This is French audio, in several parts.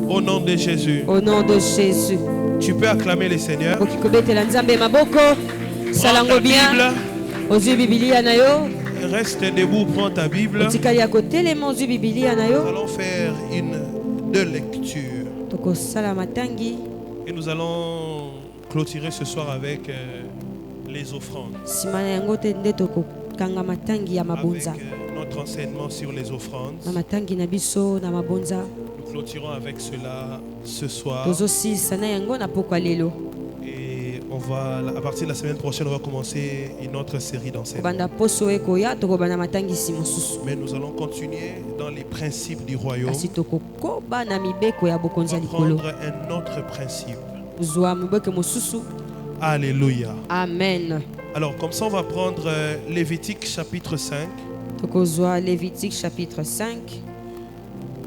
Au nom de Jésus. Au nom de Jésus. Tu peux acclamer le Seigneur. Prends ta Bible. Reste debout, prends ta Bible. Nous allons faire deux lectures. Et nous allons clôturer ce soir avec les offrandes. Avec notre enseignement sur les offrandes. Nous clôturons avec cela ce soir. Et on va, à partir de la semaine prochaine, on va commencer une autre série d'enseignements. Mais nous allons continuer dans les principes du royaume. On va prendre un autre principe. Alléluia. Amen. Alors, comme ça, on va prendre Lévitique chapitre 5. Lévitique chapitre 5.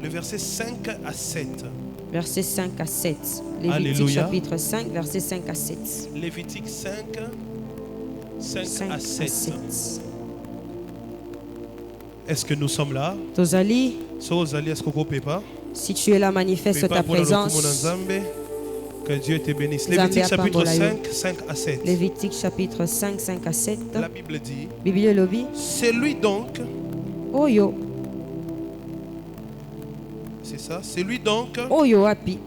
Le verset 5 à 7. Verset 5 à 7. Lévitique Alléluia. chapitre 5, verset 5 à 7. Lévitique 5 à 7. Est-ce que nous sommes là? Est-ce qu'on ne peut pas? Si tu es là, manifeste ta présence. Que Dieu te bénisse. Lévitique chapitre 5, 5 à 7. Lévitique chapitre 5, 5 à 7. La Bible dit, c'est lui donc, Oyo. c'est ça, c'est lui donc Oyo api.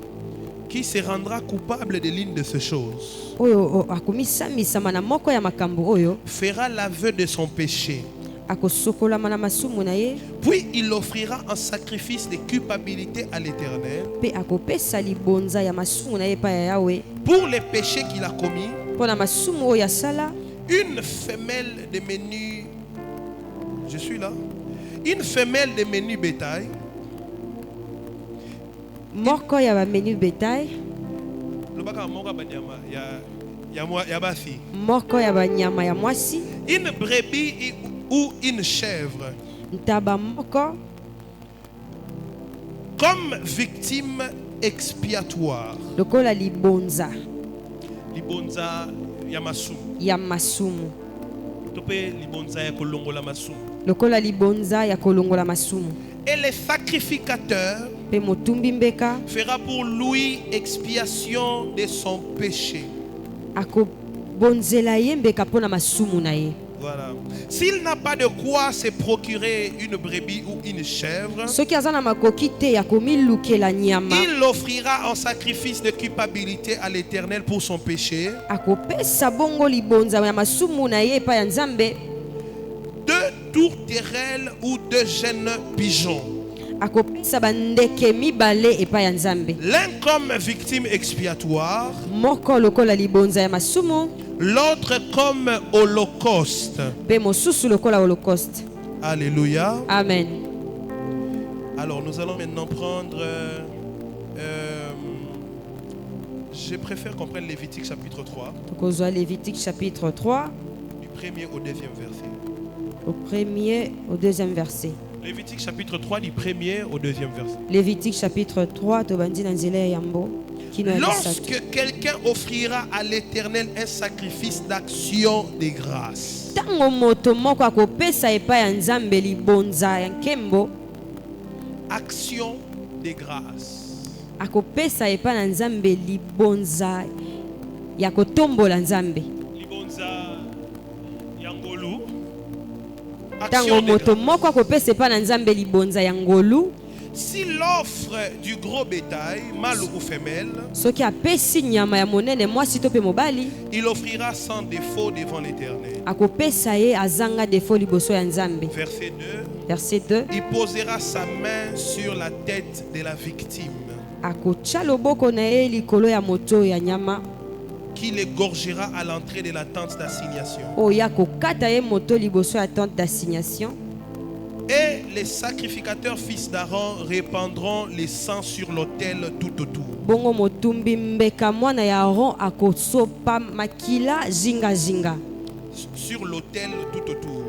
Qui se rendra coupable de l'une de ces choses. Oyo akomisambisa mana moko ya makambo oyo. Fera l'aveu de son péché. Akosokola mana masumu na ye. Puis il offrira un sacrifice de culpabilité à l'Éternel. Pe akopesa libonza ya masumu na ye pa ya Yahweh. Pour les péchés qu'il a commis. Pona masumu oyo ya sala. Une femelle de menu. Je suis là. Une femelle de menu bétail. Moko ya ba menu bétail. Moko ya ba nyama ya mwasi. Une brebis ou une chèvre. Ntaba moko. Comme victime expiatoire. Lokola libonza. Libonza ya masumu. Ya masumu. Tope libonza ya kolongola masumu. Lokola libonza ya kolongola masumu. Et le sacrificateur fera pour lui expiation de son péché. Voilà. S'il n'a pas de quoi se procurer une brebis ou une chèvre, il offrira en sacrifice de culpabilité à l'Éternel pour son péché. 2 tourterelles ou 2 jeunes pigeons. L'un comme victime expiatoire, l'autre comme holocauste. Alléluia. Amen. Alors nous allons maintenant prendre je préfère qu'on prenne Lévitique chapitre 3. Lévitique chapitre 3. Du premier au deuxième verset. Au premier au deuxième verset. Lévitique chapitre 3 du premier au deuxième verset. Lévitique chapitre 3 Lorsque quelqu'un offrira à l'Éternel un sacrifice d'action de grâce. Action de grâce. Libonza yangolu. Si l'offre du gros bétail, mâle ou femelle, il offrira sans défaut devant l'Éternel. Verset 2. Il posera sa main sur la tête de la victime, qui l'égorgera à l'entrée de la tente d'assignation. Et les sacrificateurs fils d'Aaron répandront les sangs sur l'autel tout autour. Sur l'autel tout autour.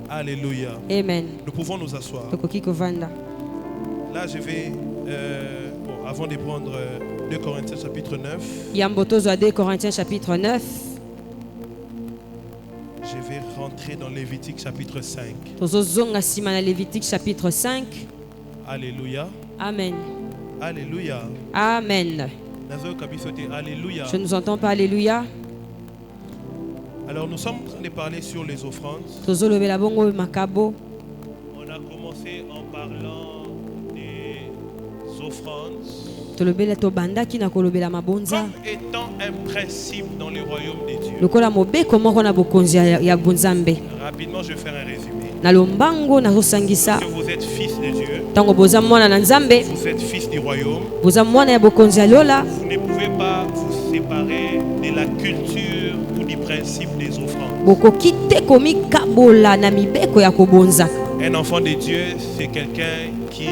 Alléluia. Amen. Nous pouvons nous asseoir. Là, je vais, avant de prendre 2 Corinthiens chapitre 9. 2 Corinthiens chapitre 9. Je vais rentrer dans Lévitique chapitre 5. Lévitique chapitre 5. Alléluia. Amen. Alléluia. Amen. Alléluia. Je ne nous entends pas. Alléluia. Alors nous sommes en train de parler sur les offrandes. Tozolobela bongo makabo. On a commencé en parlant des offrandes Tolobela tobandaki na kolobela mabonza. comme étant un principe dans le royaume de Dieu. Lokola mobeko moko na bokonzi ya bonzambe. Rapidement, je vais faire un résumé. Na lombango na rosangisa. Que vous êtes fils de Dieu, Tango boza mwana na nzambe. vous êtes fils du royaume. Boza mwana ya bokonzi ya lola. Vous ne pouvez pas vous séparer de la culture ou du principe des offrandes. Bokoki te komi kabola na mibeko ya kobonza. Un enfant de Dieu, c'est quelqu'un qui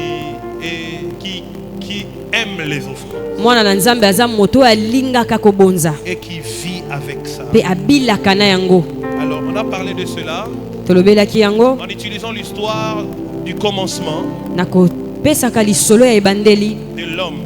aime les offrandes Mwana na nzambe aza moto alingaka kobonza. et qui vit avec ça. Pe abilaka na yango. Alors, on a parlé de cela Tolobelaki yango en utilisant l'histoire du commencement na kopesaka lisolo ya ebandeli de l'homme.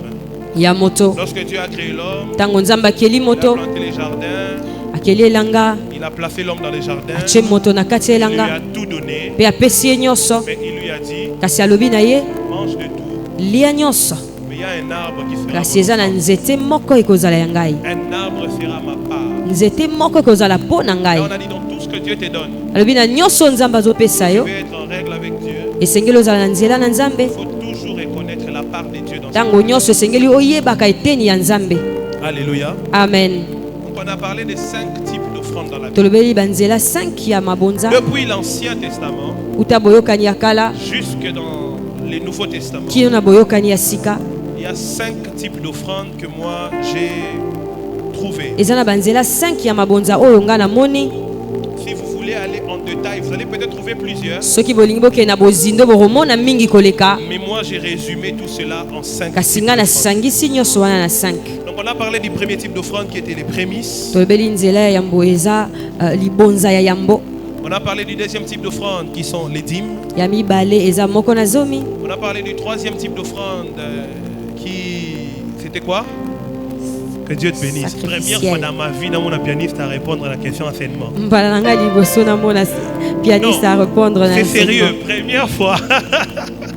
ya moto. Lorsque Dieu a créé l'homme, Tango nzambe akeli il a moto, planté les jardins, akeli elanga, il a placé l'homme dans les jardins, atie moto na kati ya il lui elanga, a tout donné, pe apesi ye nyonso. mais il lui a dit, Kasi alobi na ye, mange de tout, lia nyonso. mais il y a un arbre qui sera Kasi eza na mon nzete moko ekozala ya ngai. enfant. Un arbre sera ma part. Nzete moko ekozala mpo na Et ngai. on a dit, dans tout ce que Dieu te donne, Alobi na nyonso nzambe azopesa tu yo, veux être en règle avec Dieu, esengeli ozala na nzela na nzambe. il faut toujours reconnaître la part de Dieu dans ça. Tango nyonso esengeli oyebaka eteni ya nzambe. Alléluia. Amen. Donc on a parlé de 5 types d'offrandes dans la Bible. Tolobeli banzela 5 ya mabonza. Depuis l'Ancien Testament Uta boyokani ya kala, jusque dans le Nouveau Testament, kino na boyokani ya sika. il y a 5 types d'offrandes que moi j'ai trouvées. Eza na banzela 5 ya mabonza oyo nga na moni. Si vous voulez aller en détail, vous allez peut-être trouver plusieurs. Soki bolingi bokende na bozindo bokomona mingi koleka. Mais moi j'ai résumé tout cela en 5 Kasi types nga d'offrandes. nasangisi nyonso wana na 5. Donc on a parlé du premier type d'offrande qui était les prémices. Tolobeli nzela ya yambo eza libonza ya yambo. On a parlé du deuxième type d'offrande qui sont les dîmes. Ya mibale eza moko na zomi. On a parlé du troisième type d'offrande qui... C'était quoi? Que Dieu te bénisse. Sacrificiel. Première fois dans ma vie, dans mon pianiste à répondre à la question enseignement. Mbala nanga liboso na mona pianiste Non, à répondre na c'est sérieux, enseignement. première fois.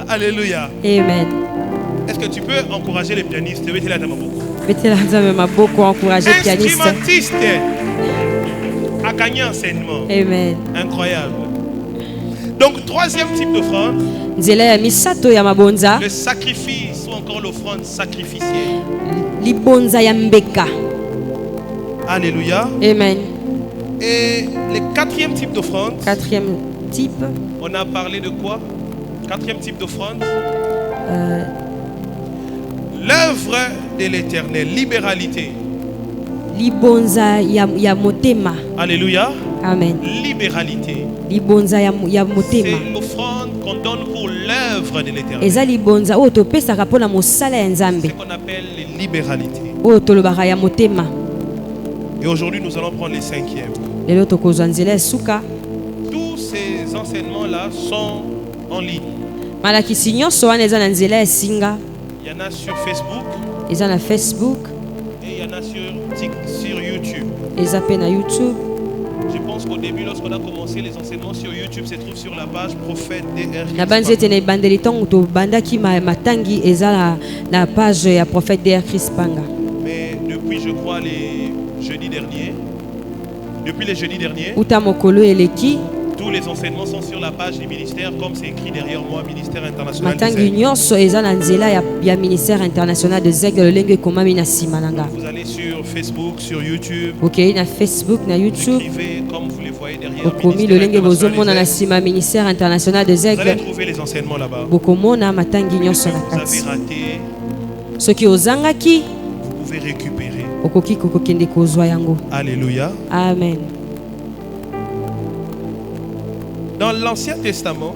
Alléluia. Amen. Est-ce que tu peux encourager les pianistes? Betela nzambe maboko encourager pianiste. Instrumentiste a gagné enseignement. Amen. Incroyable. Donc, troisième type d'offrande, Nzela ya misato ya mabonza, le sacrifice ou encore l'offrande sacrificielle. libonza ya mbeka. Alléluia. Amen. Et le quatrième type d'offrande, Quatrième type, on a parlé de quoi? Quatrième type d'offrande, l'œuvre de l'éternel, libéralité. libonza ya motema. Alléluia. Amen. Libéralité. Libonza ya motema. C'est l'offrande qu'on donne pour l'œuvre de l'éternel. Eza libonza oyo topesaka mpona mosala ya nzambe. C'est ce qu'on appelle les libéralités. Oyo tolobaka ya motema. Et aujourd'hui, nous allons prendre les cinquièmes. Lelo tokozwa nzela ya suka. Tous ces enseignements-là sont en ligne. Malakisi nyonso wana eza na nzela ya singa. Il y en a sur Facebook Eza na Facebook. et il y en a sur YouTube. Eza pe na YouTube. Je pense qu'au début, lorsqu'on a commencé les enseignements sur YouTube, se trouve sur la page Prophète DR. Na banzi ete na ebandeli ntango tobandaki matangi eza na page ya prophète DR Chris Panga. Mais depuis, je crois, les jeudis derniers, Uta mokolo eleki, tous les enseignements sont sur la page du ministère, comme c'est écrit derrière moi, ministère international des matangi Aigles. nyonso eza na nzela ya ministère international de Zegles lolenge ekomami na nsima na nga. Vous allez sur Facebook, sur YouTube, Okei na Facebook na YouTube. écrivez comme vous les voyez derrière. Okomi ministère lolenge international bozomona na des Aigles. nsima ministère international de Vous allez Zegles. trouver les enseignements là-bas. Bokomona matangi Ce nyonso que na vous avez kati. raté, Soki ozangaki, vous pouvez récupérer. okoki kokokende kozwa yango. Alléluia. Amen. Dans l'Ancien Testament,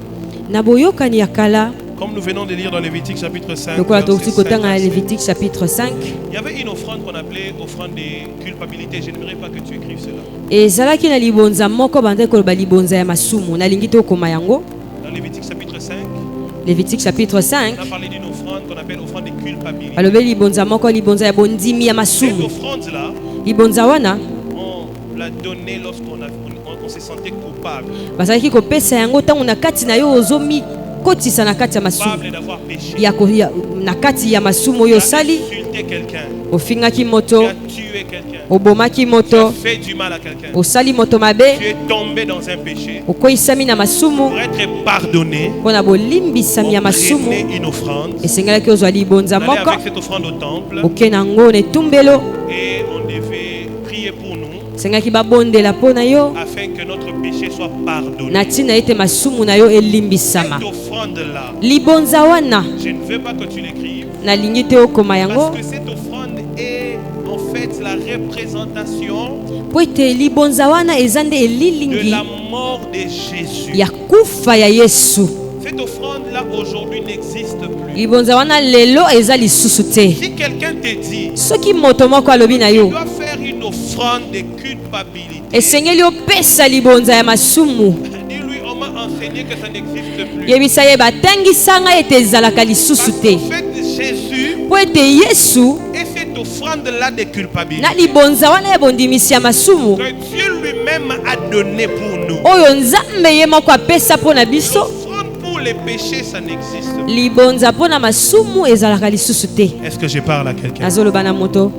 Na boyokani ya kala, comme nous venons de lire dans Lévitique chapitre 5, lokola verset tokoki 5, kotanga na verset- Lévitique chapitre 5, il y avait une offrande qu'on appelait offrande de culpabilité. Je n'aimerais pas que tu écrives cela. ezalaki na libonza moko bandaki koloba libonza ya masumu. Nalingi te okoma yango. Dans Lévitique chapitre 5, Lévitique chapitre 5, on a parlé d'une offrande qu'on appelle offrande de culpabilité. balobi libonza moko libonza ya bondimi ya Cette masumu. offrande-là, Libonza wana on l'a donnée lorsqu'on on se sentait coupable. bazalaki kopesa yango ntango na kati na yo kotisa na kati ya masumu coupable d'avoir péché. na kati ya masumu oyo osali. Insulté quelqu'un. Ofingaki moto, Tu as tué quelqu'un. obomaki Tu as moto, fait du mal à quelqu'un. osali moto mabe, Tu es tombé dans un péché. okoisami na masumu. Pour être pardonné, Mpona bolimbisami ya on masumu prenait une offrande. esengelaki ozwa libonza On allait moko avec cette offrande au temple oke nango na etumbelo et on devait prier pour nous esengaki babondela mpo na yo afin que notre péché soit pardonné. na ntina ete masumu na yo elimbisama. Cette offrande-là, Libonza wana je ne veux pas que tu l'écrives. nalingi te okoma yango Parce que cette offrande est en fait la représentation mpo ete libonza wana eza nde de elilingi la mort de Jésus. ya kufa ya Yesu. Cette offrande-là aujourd'hui n'existe plus. Libonza wana lelo eza lisusu te. Si quelqu'un te dit, Soki moto moko alobi na tu yo dois faire une offrande de culpabilité, esengeli opesa libonza ya masumu, dis-lui, on m'a enseigné que ça n'existe plus. yebisa ye batangisanga ete ezalaka lisusu Parce te qu'en fait, Jésus mpo ete Yesu et cette offrande-là de culpabilité na libonza wana ya bondimisi ya masumu que Dieu lui-même a donné pour nous. oyo nzambe ye moko apesa mpo na biso, L'offrande pour les péchés, ça n'existe pas. libonza mpo na masumu ezalaka lisusu te. Est-ce que je parle à quelqu'un? nazoloba na moto.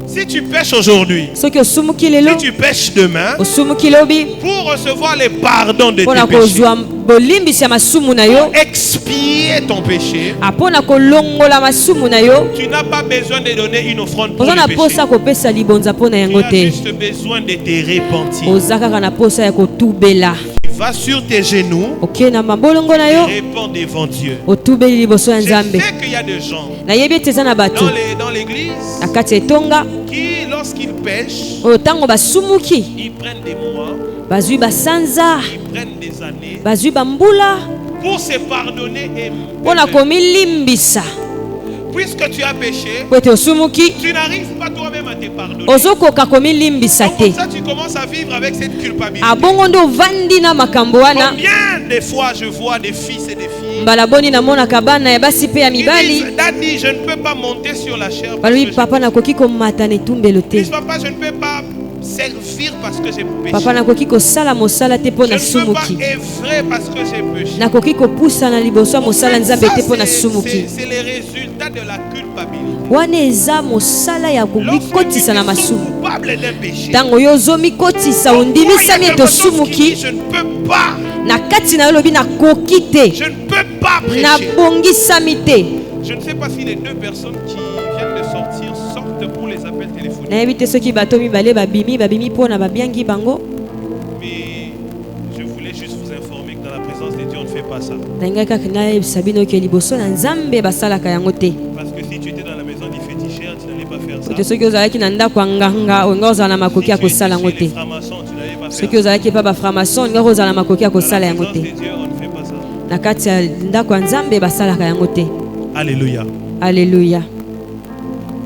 Si tu pêches aujourd'hui, Soki osumuki lelo, si tu pêches demain, osumuki lobi pour recevoir le pardon de mpo na tes péchés, kozwa bolimbisi ya masumu na yo, expier ton péché, mpo na kolongola masumu na yo, tu n'as pas besoin de donner une offrande pour oza na le péché. posa kopesa libonza mpo na Tu yango as te. juste besoin de te repentir. Oza kaka na posa ya kotubela. Tu vas sur tes genoux, okei na mabolongo na yo, réponds devant Dieu. otubeli liboso ya Je nzambe. sais qu'il y a des gens nayebi ete eza na bato dans l'église na kati ya etonga qui, lorsqu'ils pêchent, oyo ntango basumuki ils prennent des mois, bazwi basanza, ils prennent des années bazwi bambula pour se pardonner. Et mpo na komilimbisa. puisque tu as péché, Po ete osumuki tu n'arrives pas toi-même à te pardonner. ozokoka komilimbisa Donc, te. comme ça, tu commences à vivre avec cette culpabilité. abongo nde ovandi na makambo wana. Combien de fois je vois des fils et des filles mbala boni namonaka bana ya basi mpe ya qui mibali disent, Daddy, je ne peux pas monter sur la chair. Parce balobi que papa nakoki komata na etumbelo je... te. Dis, papa, je ne peux pas servir parce que j'ai péché. papa nakoki kosala mosala te mpo Je na ne peux pas sumuki. œuvrer parce que j'ai péché. nakoki kopusa na liboso ya mosala nzambe te mpo na Ça, sumuki. c'est le résultat de la culpabilité. wana eza mosala ya Lorsque tu komikotisa na es masumu. coupable d'un péché, ntango yo ozomikotisa ondimisami ete osumuki, je ne peux pas, na kati na yo olobi nakoki te, je ne peux pas prêcher. nabongisami te. Je ne sais pas si les deux personnes qui viennent de sortir sortent pour les appels téléphoniques. nayebi te soki bato mibale babimi mpo na babiangi bango. Mais je voulais juste vous informer que dans la présence de Dieu, on ne fait pas ça. nangai kaka nayebisa bino ke liboso na nzambe basalaka yango te. Parce que si tu étais dans la maison du féticheur, tu n'allais pas faire ça. Ote soki ozalaki na ndako ya nganga olinga ozala na makoki ya Si tu étais kosala yango chez les te. francs-maçons, tu n'allais pas faire soki ça. ozalaki mpa baframason olinga kozala na makoki ya Dans la kosala yango présence te. de Dieu, on ne fait pas ça. na kati ya ndako ya nzambe basalaka yango te. Alléluia. Alleluya.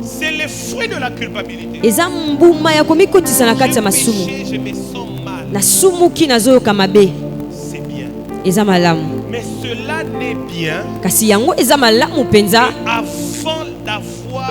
C'est le fruit de la culpabilité. eza mbuma ya komikotisa na kati ya masumu. Péché, je me sens mal. nasumuki nazoyoka mabe, C'est bien. eza malamu. Mais cela n'est bien kasi yango eza malamu mpenza. avant d'avoir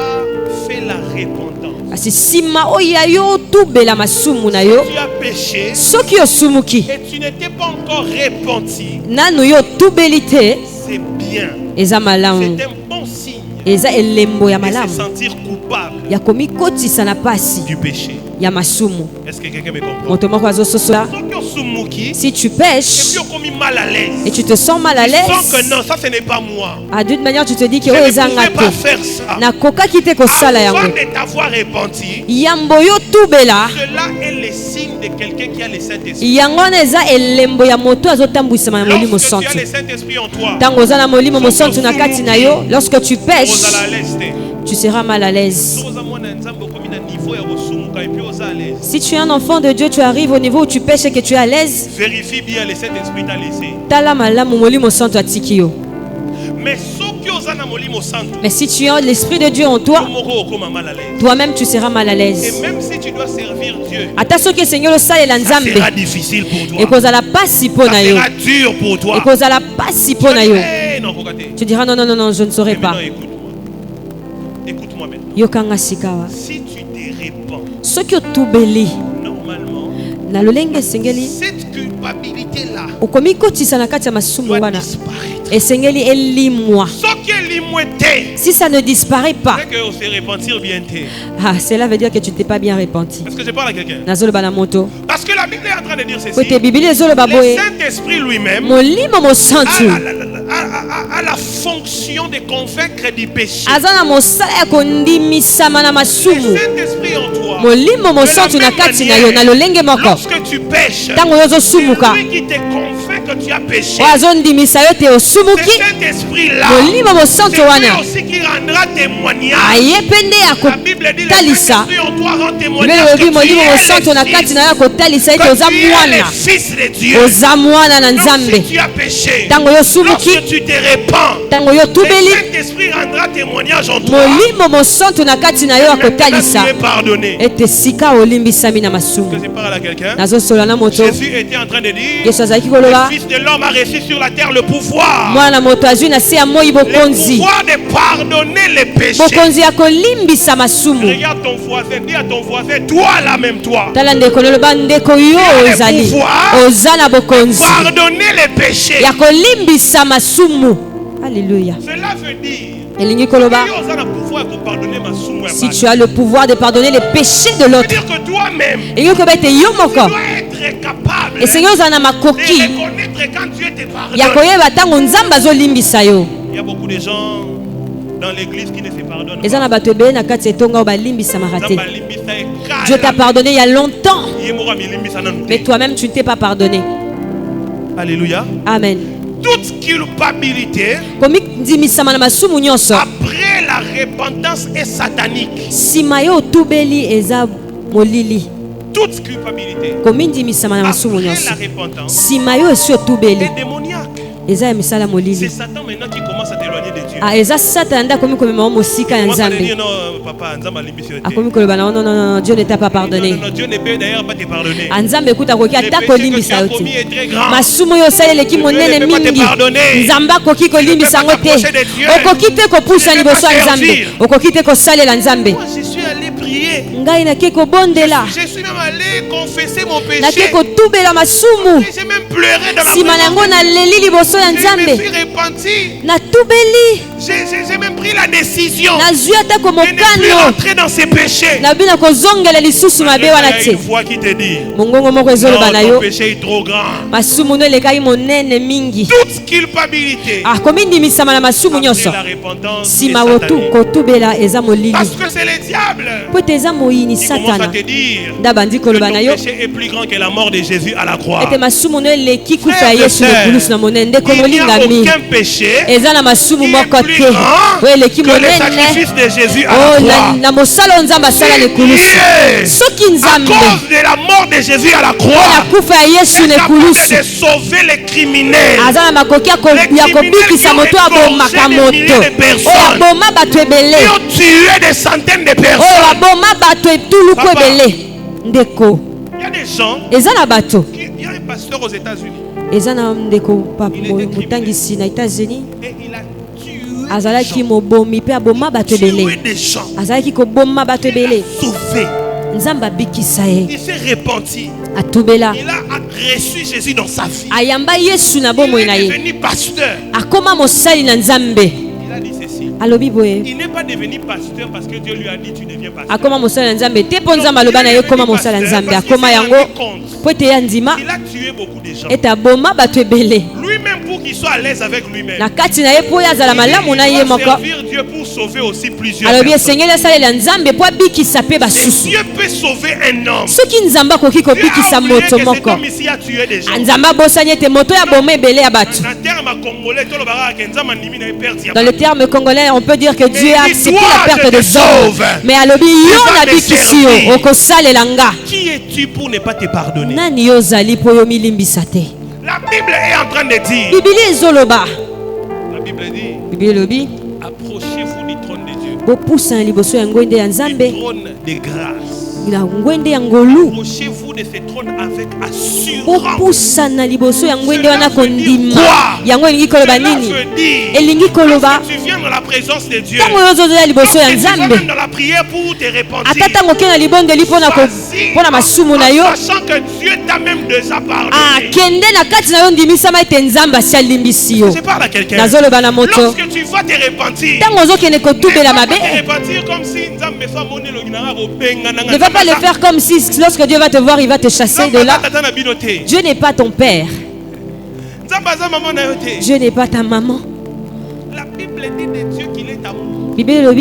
fait la repentance. kasi nsima oyo ya yo otubela masumu na yo, Tu as péché soki osumuki et tu n'étais pas encore repenti. nanu yo otubeli te, C'est bien. eza malamu, C'est un bon signe eza elembo ya de se malamu sentir coupable ya komikotisa na pasi du péché. ya masumu. Est-ce que quelqu'un me comprend? moto moko azososola. Soki osumuki, Si tu et pêches puis on commis mal à l'aise. et tu te sens mal à Tu sens que l'aise, non, ça ce n'est pas moi. d'une manière tu te dis que Je oyo ne eza pouvais nga pas te, faire ça. nakokaki te kosala Avant yango. de t'avoir repenti, yambo yo tubela cela est le signe de quelqu'un qui a le Saint-Esprit. yango wana eza elembo ya moto azotambwisama na molimo Lorsque tu as santu. le Saint-Esprit en toi, ntango oza na molimo mosantu na kati na yo, lorsque tu tu pêches es à l'aise. tu seras mal à l'aise. Tu es niveau ya kosumuka et puis oza à l'aise. Si tu es un enfant de Dieu, tu arrives au niveau où tu pêches et que tu es à l'aise, Vérifie bien le Saint-Esprit t'a laissé. tala malamu molimo santu atiki yo. Mais soki oza na molimo santu, Mais si tu as l'esprit de Dieu en toi, moko okoma mal à l'aise. toi-même tu seras mal à Et l'aise. même si tu dois servir Dieu, ata soki Seigneur osalela ça nzambe sera difficile pour toi. ekozala pasi mpo Ça na yo, sera dur pour toi. ekozala pasi mpo na yo. Eh, non, Kokate. Tu diras non non non non, je ne saurais Mais pas. maintenant, écoute-moi. Écoute-moi maintenant. Yokanga sikawa. Si tu te répands, Soki otubeli normalement, na lolenge esengeli cette culpabilité-là okomikotisa na kati ya masumu doit wana disparaître. esengeli elimwa. Si ça ne disparaît pas, c'est qu'on se repentir bien. cela veut dire que tu ne t'es pas bien repenti. Est-ce que je parle à quelqu'un? Parce que la Bible est en train de dire ceci. Le Saint-Esprit lui-même a la fonction de convaincre du péché. Le Saint-Esprit en toi, lorsque tu pêches, c'est lui qui te convainc que tu as péché. Ce Saint-Esprit-là, c'est lui aussi qui rendra témoignage. La Bible dit le Saint-Esprit en toi rend témoignage que tu es le Fils de Dieu. Donc si tu as péché, lorsque tu te répands, le Saint-Esprit rendra témoignage en toi que tu es pardonné. Est-ce que je parle à quelqu'un? Jésus était en train de dire, le Fils de l'homme a reçu sur la terre le pouvoir de pardonner les péchés. Regarde ton voisin, dis à ton voisin, toi là même toi, tu as le pouvoir de pardonner les péchés. Alléluia. Cela veut dire, si tu as le pouvoir de pardonner les péchés de l'autre, dire que toi-même, tu dois être capable de reconnaître quand Dieu te pardonne. Il y a beaucoup de gens dans l'église qui ne se pardonnent pas. Dieu t'a pardonné il y a longtemps, mais toi-même tu ne t'es pas pardonné. Alléluia. Amen. Toute culpabilité après la repentance est satanique. Toute culpabilité après la repentance est démoniaque. C'est Satan maintenant qui commence à t'éloigner de Dieu. Commence à dire non, papa, Dieu ne t'a pas pardonné. Non, Dieu ne peut d'ailleurs pas te pardonner. Le péché que tu as commis est très grand. Dieu ne peut pas te pardonner. Moi, je suis allé prier. Je suis même allé confesser mon péché. J'ai même pleuré dans la présence. Je me suis repenti. J'ai même pris la décision de ne plus rentrer dans ces péchés. Il y a une voix qui te dit non, ton péché est trop grand. Toute culpabilité après la repentance est satanique. Parce que c'est le diable qui commence à te dire que ton péché est plus grand que la mort de Jésus à la croix. Frère et sœur, il n'y a aucun péché qui est plus grand que le sacrifice de Jésus à la croix. À cause de la mort de Jésus à la croix, il est capable de sauver les criminels. Les criminels qui ont égorgé des milliers de personnes, qui ont tué des centaines de personnes. Papa, il y a des gens, il y a un pasteur aux États-Unis. Il était criminel. Et il a tué des gens. Sauvé. Il s'est repenti. Il a reçu Jésus dans sa vie. Il est devenu pasteur. Il a dit ceci. Il n'est pas devenu pasteur parce que Dieu lui a dit tu deviens pasteur. Il a tué beaucoup de gens. Lui-même pour qu'il soit à l'aise avec lui-même. Il doit servir Dieu pour sauver aussi plusieurs personnes. Et Dieu peut sauver un homme. Dieu a oublié que cet homme ici a tué des gens. Dans le terme congolais, on peut dire que Dieu a accepté la perte des hommes. Mais à l'obi, qui es-tu pour ne pas te pardonner? La Bible est en train de dire. La Bible dit approchez-vous du trône de Dieu. Du trône de grâce. Approchez-vous de ce trône avec assurance. Cela veut dire que tu viens dans la présence de Dieu. Lorsque tu viens dans la prière pour te repentir, sachant que Dieu t'a même déjà pardonné. Je parle à quelqu'un. Lorsque tu vas te repentir, comme si ne va pas le faire comme si lorsque Dieu va te voir, il va te chasser de là. Dieu n'est pas ton père. Dieu n'est pas ta maman. La Bible dit de Dieu qu'il est amour. Et le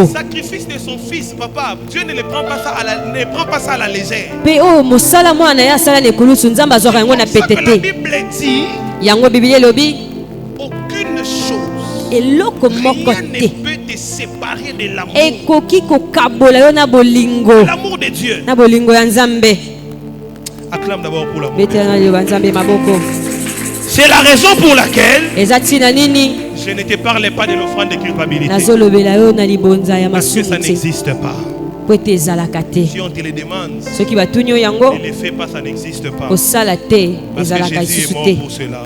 sacrifice de son fils, papa, Dieu ne prend pas ça à la légère. C'est ça que la Bible dit, aucune chose, rien ne peut te séparer de l'amour de Dieu. Acclame d'abord pour l'amour. C'est la raison pour laquelle je ne te parlais pas de l'offrande de culpabilité. Parce que ça n'existe pas. Si on te le demande, ne le fais pas, ça n'existe pas. Parce que Jésus est mort pour cela.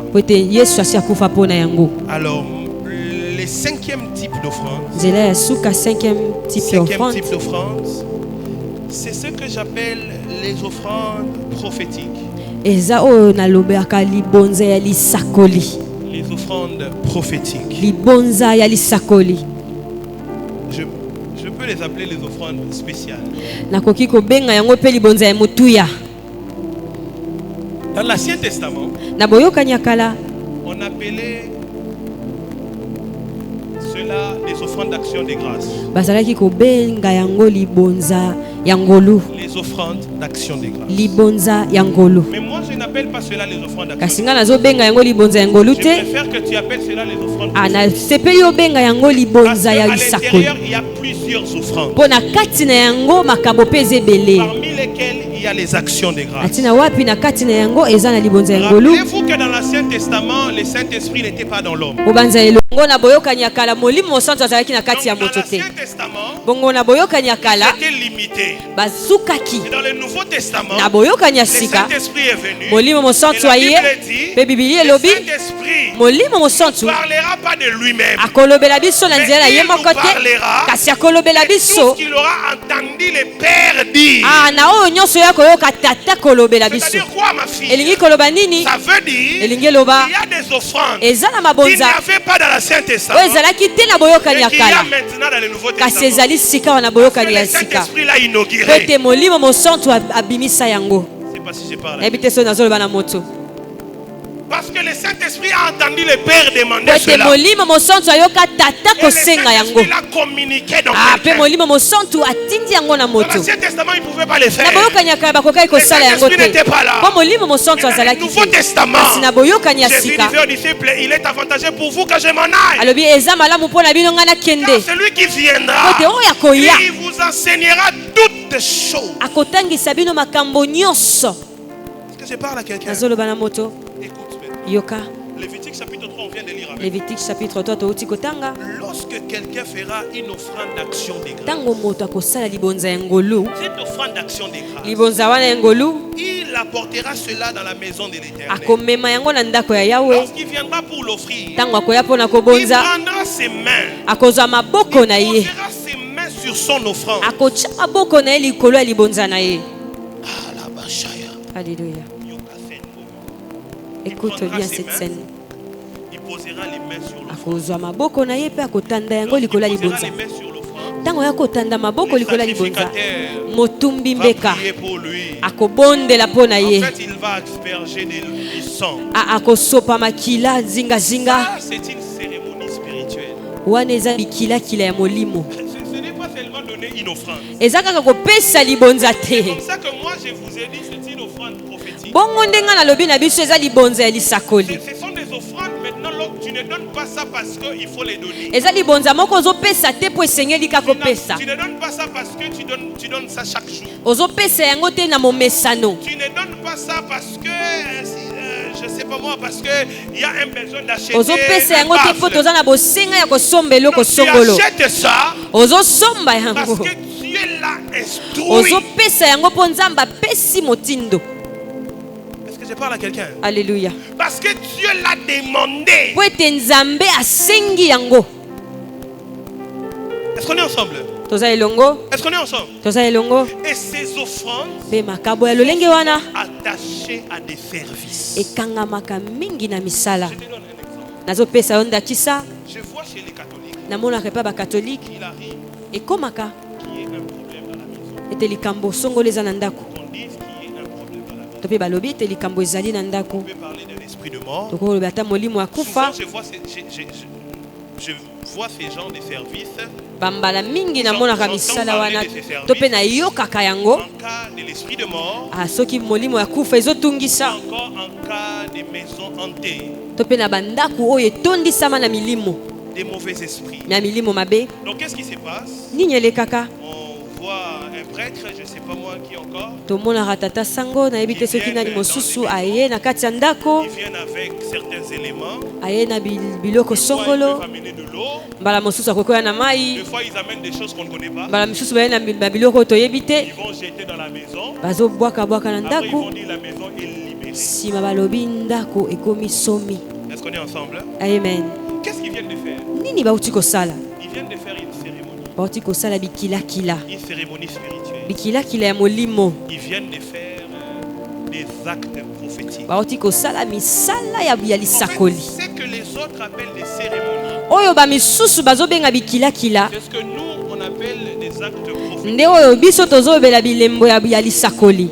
Alors, le cinquième type d'offrande, c'est ce que j'appelle les offrandes prophétiques. Les offrandes prophétiques. Je peux les appeler les offrandes spéciales. Dans l'Ancien Testament, on appelait cela les offrandes d'action de grâce. Les offrandes d'action de grâce. Mais moi je n'appelle pas cela les offrandes d'action de grâce. Je préfère que tu appelles cela les offrandes prophétiques. Parce qu'à l'intérieur il y a plusieurs offrandes. Parmi lesquelles il y a les actions de grâce. Rappelez-vous que dans l'Ancien Testament, le Saint-Esprit n'était pas dans l'homme. Dans l'Ancien Testament, c'était limité. Et dans le Nouveau Testament, le Saint-Esprit est venu. Et la Bible dit, le Saint-Esprit ne parlera pas de lui-même. Mais il nous parlera de tout ce qu'il aura entendu le Père dire. C'est-à-dire quoi, ma fille? Ça veut dire qu'il y a des offrandes qu'il n'y avait pas dans l'Ancien Testament et qu'il y a maintenant dans le Nouveau Testament. Parce que le Saint-Esprit l'a inauguré. Je ne sais pas si je parle. Parce que le Saint-Esprit a entendu le Père demander cela. Et le Saint-Esprit l'a communiqué dans quelqu'un. Dans l'Ancien Testament, il ne pouvait pas le faire. Le Saint-Esprit n'était pas là. Dans le Nouveau Testament, Jésus disait aux disciples, il est avantageux pour vous que je m'en aille. Car celui qui viendra, il vous enseignera toutes choses. Est-ce que je parle à quelqu'un? Écoute. Lévitique chapitre 3, on vient de lire avec. Lorsque quelqu'un fera une offrande d'action de grâce, cette offrande d'action de grâce, il apportera cela dans la maison de l'Éternel. Lorsqu'il viendra pour l'offrir, il prendra ses mains, il posera ses mains sur son offrande. Alléluia. Écoute bien cette scène. Il posera les mains sur l'offrande. Les sacrificateurs va prier pour lui. En fait, il va asperger du sang. Ça, c'est une cérémonie spirituelle. Ce n'est pas seulement donner une offrande. C'est comme ça que moi je vous ai dit, c'est une offrande prophétique. Ce sont des offrandes maintenant, tu ne donnes pas ça parce qu'il faut les donner. Tu ne donnes pas ça parce que tu donnes ça chaque jour. Tu ne donnes pas ça parce que je sais pas moi, parce qu'il y a un besoin d'acheter un baffle. Tu achètes ça parce que Dieu l'a instruit. Est-ce que je parle à quelqu'un? Alléluia. Parce que Dieu l'a demandé. Est-ce qu'on est ensemble? Est-ce qu'on est ensemble? Et ces offrandes attachées à des services. Je te donne un exemple. Je vois chez les catholiques. Il arrive qu'il y ait un problème dans la maison. On dit qu'il y ait un problème dans la maison. On peut parler de l'esprit de mort. Souvent, je vois ces gens de service. Bambala mingi na mona kamisala wana tope na yoka kayango En cas de l'esprit de mort. Soki molimo ya kufa ezotungisa. Encore en cas de maisons hantées. Tope na bandaku oyo etondisama na milimo. Des mauvais esprits. Na milimo mabe. Donc qu'est-ce qui se passe? Nini ele kaka? On voit un prêtre, je sais pas moi qui encore. Tomona ratata sango na ebite soki na mosusu aye na kati ya ndako. Ils viennent avec certains éléments. Aye na biloko songolo. Bala mosusu akokoya na mai. Des fois ils amènent des choses qu'on ne connaît pas. Bala mosusu baye na biloko toyebite. Ils vont jeter dans la maison. Bazo bwaka na ndako. Après ils vont dire la maison est libérée. Sima balobi ndako ekomi somi. Est-ce qu'on est ensemble? Amen. Qu'est-ce qu'ils viennent de faire? Nini bauti kosala? Ils viennent de faire une cérémonie. Bauti kosala bikila kila. Une cérémonie spirituelle. Bikila kila ya molimo. Ils viennent de faire des actes prophétiques. Bauti kosala misala ya lisakoli. C'est que les autres appellent des cérémonies. Oyo ba misusu bazobenga bikila kila. C'est ce que nous on appelle des actes prophétiques. Nde oyo biso tozobela bilembo ya lisakoli.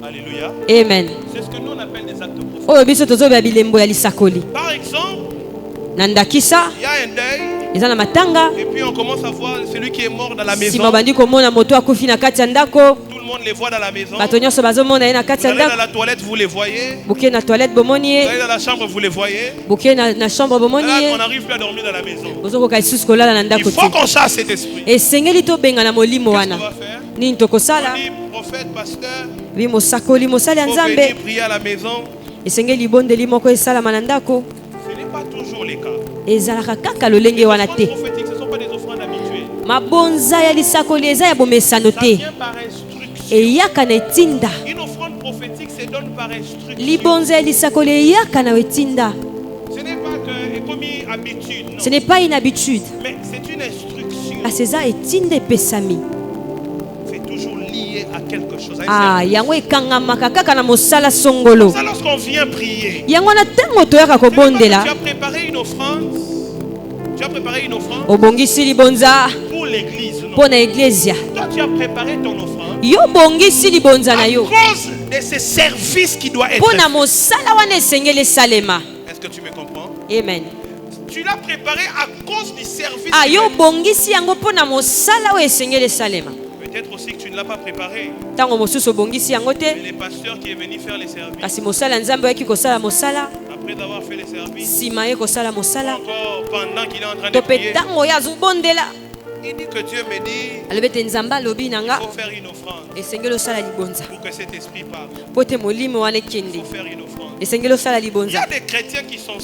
Alléluia. Amen. C'est ce que nous on appelle des actes prophétiques. Oyo biso tozobela bilembo ya lisakoli. Par exemple, Nandakisa. il y a un deuil. Eza na matanga. Et puis on commence à voir celui qui est mort dans la maison. Sima bandi komona moto akufi na kati ya ndako. Tout le monde les voit dans la maison. Bato nyonso bazomona ye na kati ya Vous allez ndako. dans la toilette, vous les voyez. Buke na toilette bomoni Vous ye. allez dans la chambre, vous les voyez. Buke na chambre bomoni Là, ye. on n'arrive plus à dormir dans la maison. Ozokoka lisusu kolala na ndako Il faut qu'on chasse cet esprit. esengeli tobenga na molimo Qu'est-ce qu'on wana va faire? nini tokosala On dit, prophète, pasteur, bimosakoli mosali ya il faut nzambe venir prier à la maison. esengeli bondeli moko esalama na ndako Ce n'est pas toujours le cas. ezalaka kaka lolenge Les wana offrandes te prophétiques, ce ne sont pas des offrandes habituelles. mabonza ya lisakoli eza ya bomesano Ça te vient par instruction. eyaka na etinda Une offrande prophétique se donne par instruction. libonza ya lisakoli eyaka na etinda Ce n'est pas que commis habitude, non. ce n'est pas une habitude Mais c'est une instruction. kasi eza etinda epesami C'est toujours lié à quelque chose. À un service. yango ekangamaka kaka na mosala songolo Ça, lorsqu'on vient prier, yango na ntango toyaka tu as kobondela préparé une offrande. Tu as préparé une offrande obongisi libonza pour l'église. Non? mpo na eglesia Toi, tu as préparé ton offrande yo bongisi libonza na à yo cause de ce service qui doit être mpo na fait. mosala wana esengeli esalema Est-ce que tu me comprends? amen Tu l'as préparé à cause du service. yo bongisi yango mpo na mosala oyo esengeli esalema Peut-être aussi que tu ne l'as pas préparé. ntango mosusu obongisi yango Mais te les pasteurs qui est venu faire les services, kasi mosala ya nzambe oyaki kosala mosala après avoir fait les services, nsima ye kosala mosala encore pendant qu'il est en train de to mpe prier, ntango oyo azobondela il dit que Dieu me dit alobi ete nzambe alobi na il nga faut faire une offrande esengeli osala libonza pour que cet esprit parte. mpo te molimo wana Il ekende faut faire une offrande. esengeli osala Il y libonza a des chrétiens qui sont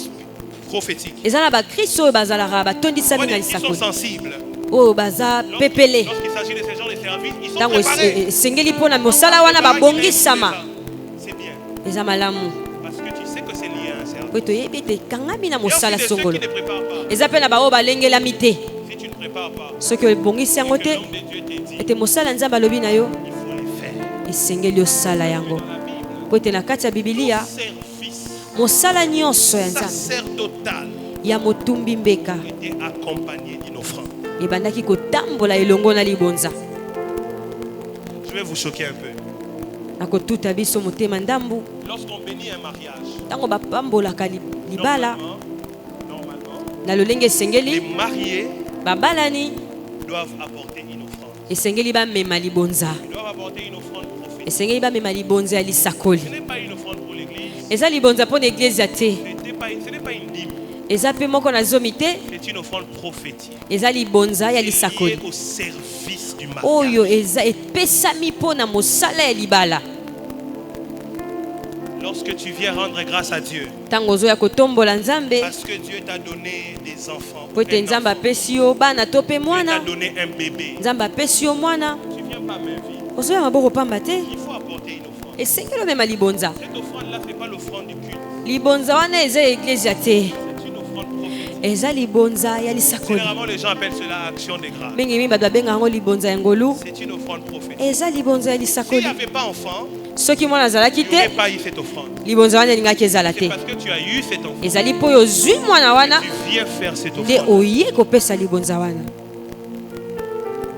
prophétiques. eza na bakristo oyo bazalaka batondisami na Ils sont lisakoli sensibles. oyo baza pepele Lorsqu'il s'agit de ces gens de service, ils sont ntango préparés. esengeli mpo na mosala wana babongisama C'est bien. eza malamu Parce que tu sais que c'est lié à un service. po toyebi ete ekangami na Il y a aussi mosala de ceux songolo qui ne préparent pas. eza mpe na baoyo balengelami te Si tu ne prépares pas, soki obongisi yango que te l'homme de Dieu te dit, ete mosala ya nzambe alobi na yo il faut les faire. esengeli osala yango Dans la Bible, po ete na kati ya bibilia service mosala nyonso ya nzambe sacerdotal ya motumbi mbeka était accompagné d'une offrande. ebandaki kotambola elongo na libonza Je vais vous choquer un peu. nakotuta biso motema ndambu Lorsqu'on bénit un mariage, ntango bapambolaka libala normalement, na lolenge les esengeli mariés babalani doivent apporter une offrande. esengeli bamema libonza Ils doivent apporter une offrande prophétique. esengeli bamema libonza ya lisakoli Ce n'est pas une offrande pour l'église. eza libonza mpo na eglezia te Ce n'est pas une dîme. eza mpe moko na zomi te C'est une offrande prophétique. eza libonza ya Liée lisakoli au service du mariage. oyo eza epesami mpo na mosala ya libala Lorsque tu viens rendre grâce à Dieu, ntango ozoya kotombola nzambe parce que Dieu t'a donné des enfants, po ete nzambe apesi yo bana to mpe Dieu t'a mwana donné un bébé, nzambe apesi yo mwana tu viens pas main vide. Il faut apporter une offrande. Et c'est que même libonza. Cette offrande-là, ce n'est pas l'offrande du culte. Libonza wana eza iglesia te. C'est une offrande prophétique. Eza libonza ya lisakoli. Généralement, les gens appellent cela action de grâce. Mingi mingi bato babenga yango libonza ya ngolu. C'est une offrande prophétique. Eza libonza ya S'il lisakoli. n'y avait pas enfant, Soki mwana azalaki il n'y aurait te, pas eu cette offrande. libonza wana elingaki ezala C'est te. parce que tu as eu cet enfant. Ezali mpo oyo ozwi mwana wana Tu viens faire cette nde offrande. oye kopesa libonza wana.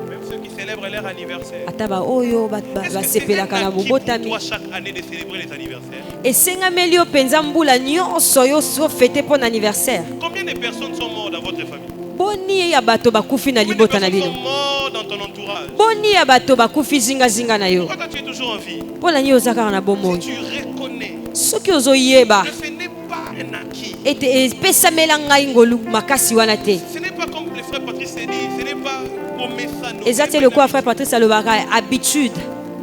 Même ceux qui célèbrent leur anniversaire. Ata baoyo Est-ce que c'est basepelaka na un acquis bobotami. pour toi chaque année de célébrer les anniversaires? Esengameli yo mpenza mbula nyonso yo ofete mpo na anniversaire. Combien de personnes sont mortes dans votre famille? Boni ya bato bakufi na Combien de libota na personnes bino. sont mortes dans ton entourage? Boni ya bato bakufi zingazinga na yo. Pourquoi toi tu es toujours en vie? Mpo na nini oza kaka na Si bomoi. tu reconnais Soki ozoyeba que ce n'est pas un acquis. ete epesamela ngai ngolu makasi wana te. Ce n'est pas comme le frère Patrice dit, ce n'est pas momesano. Eza te lokola frère Patrice alobaka habitude.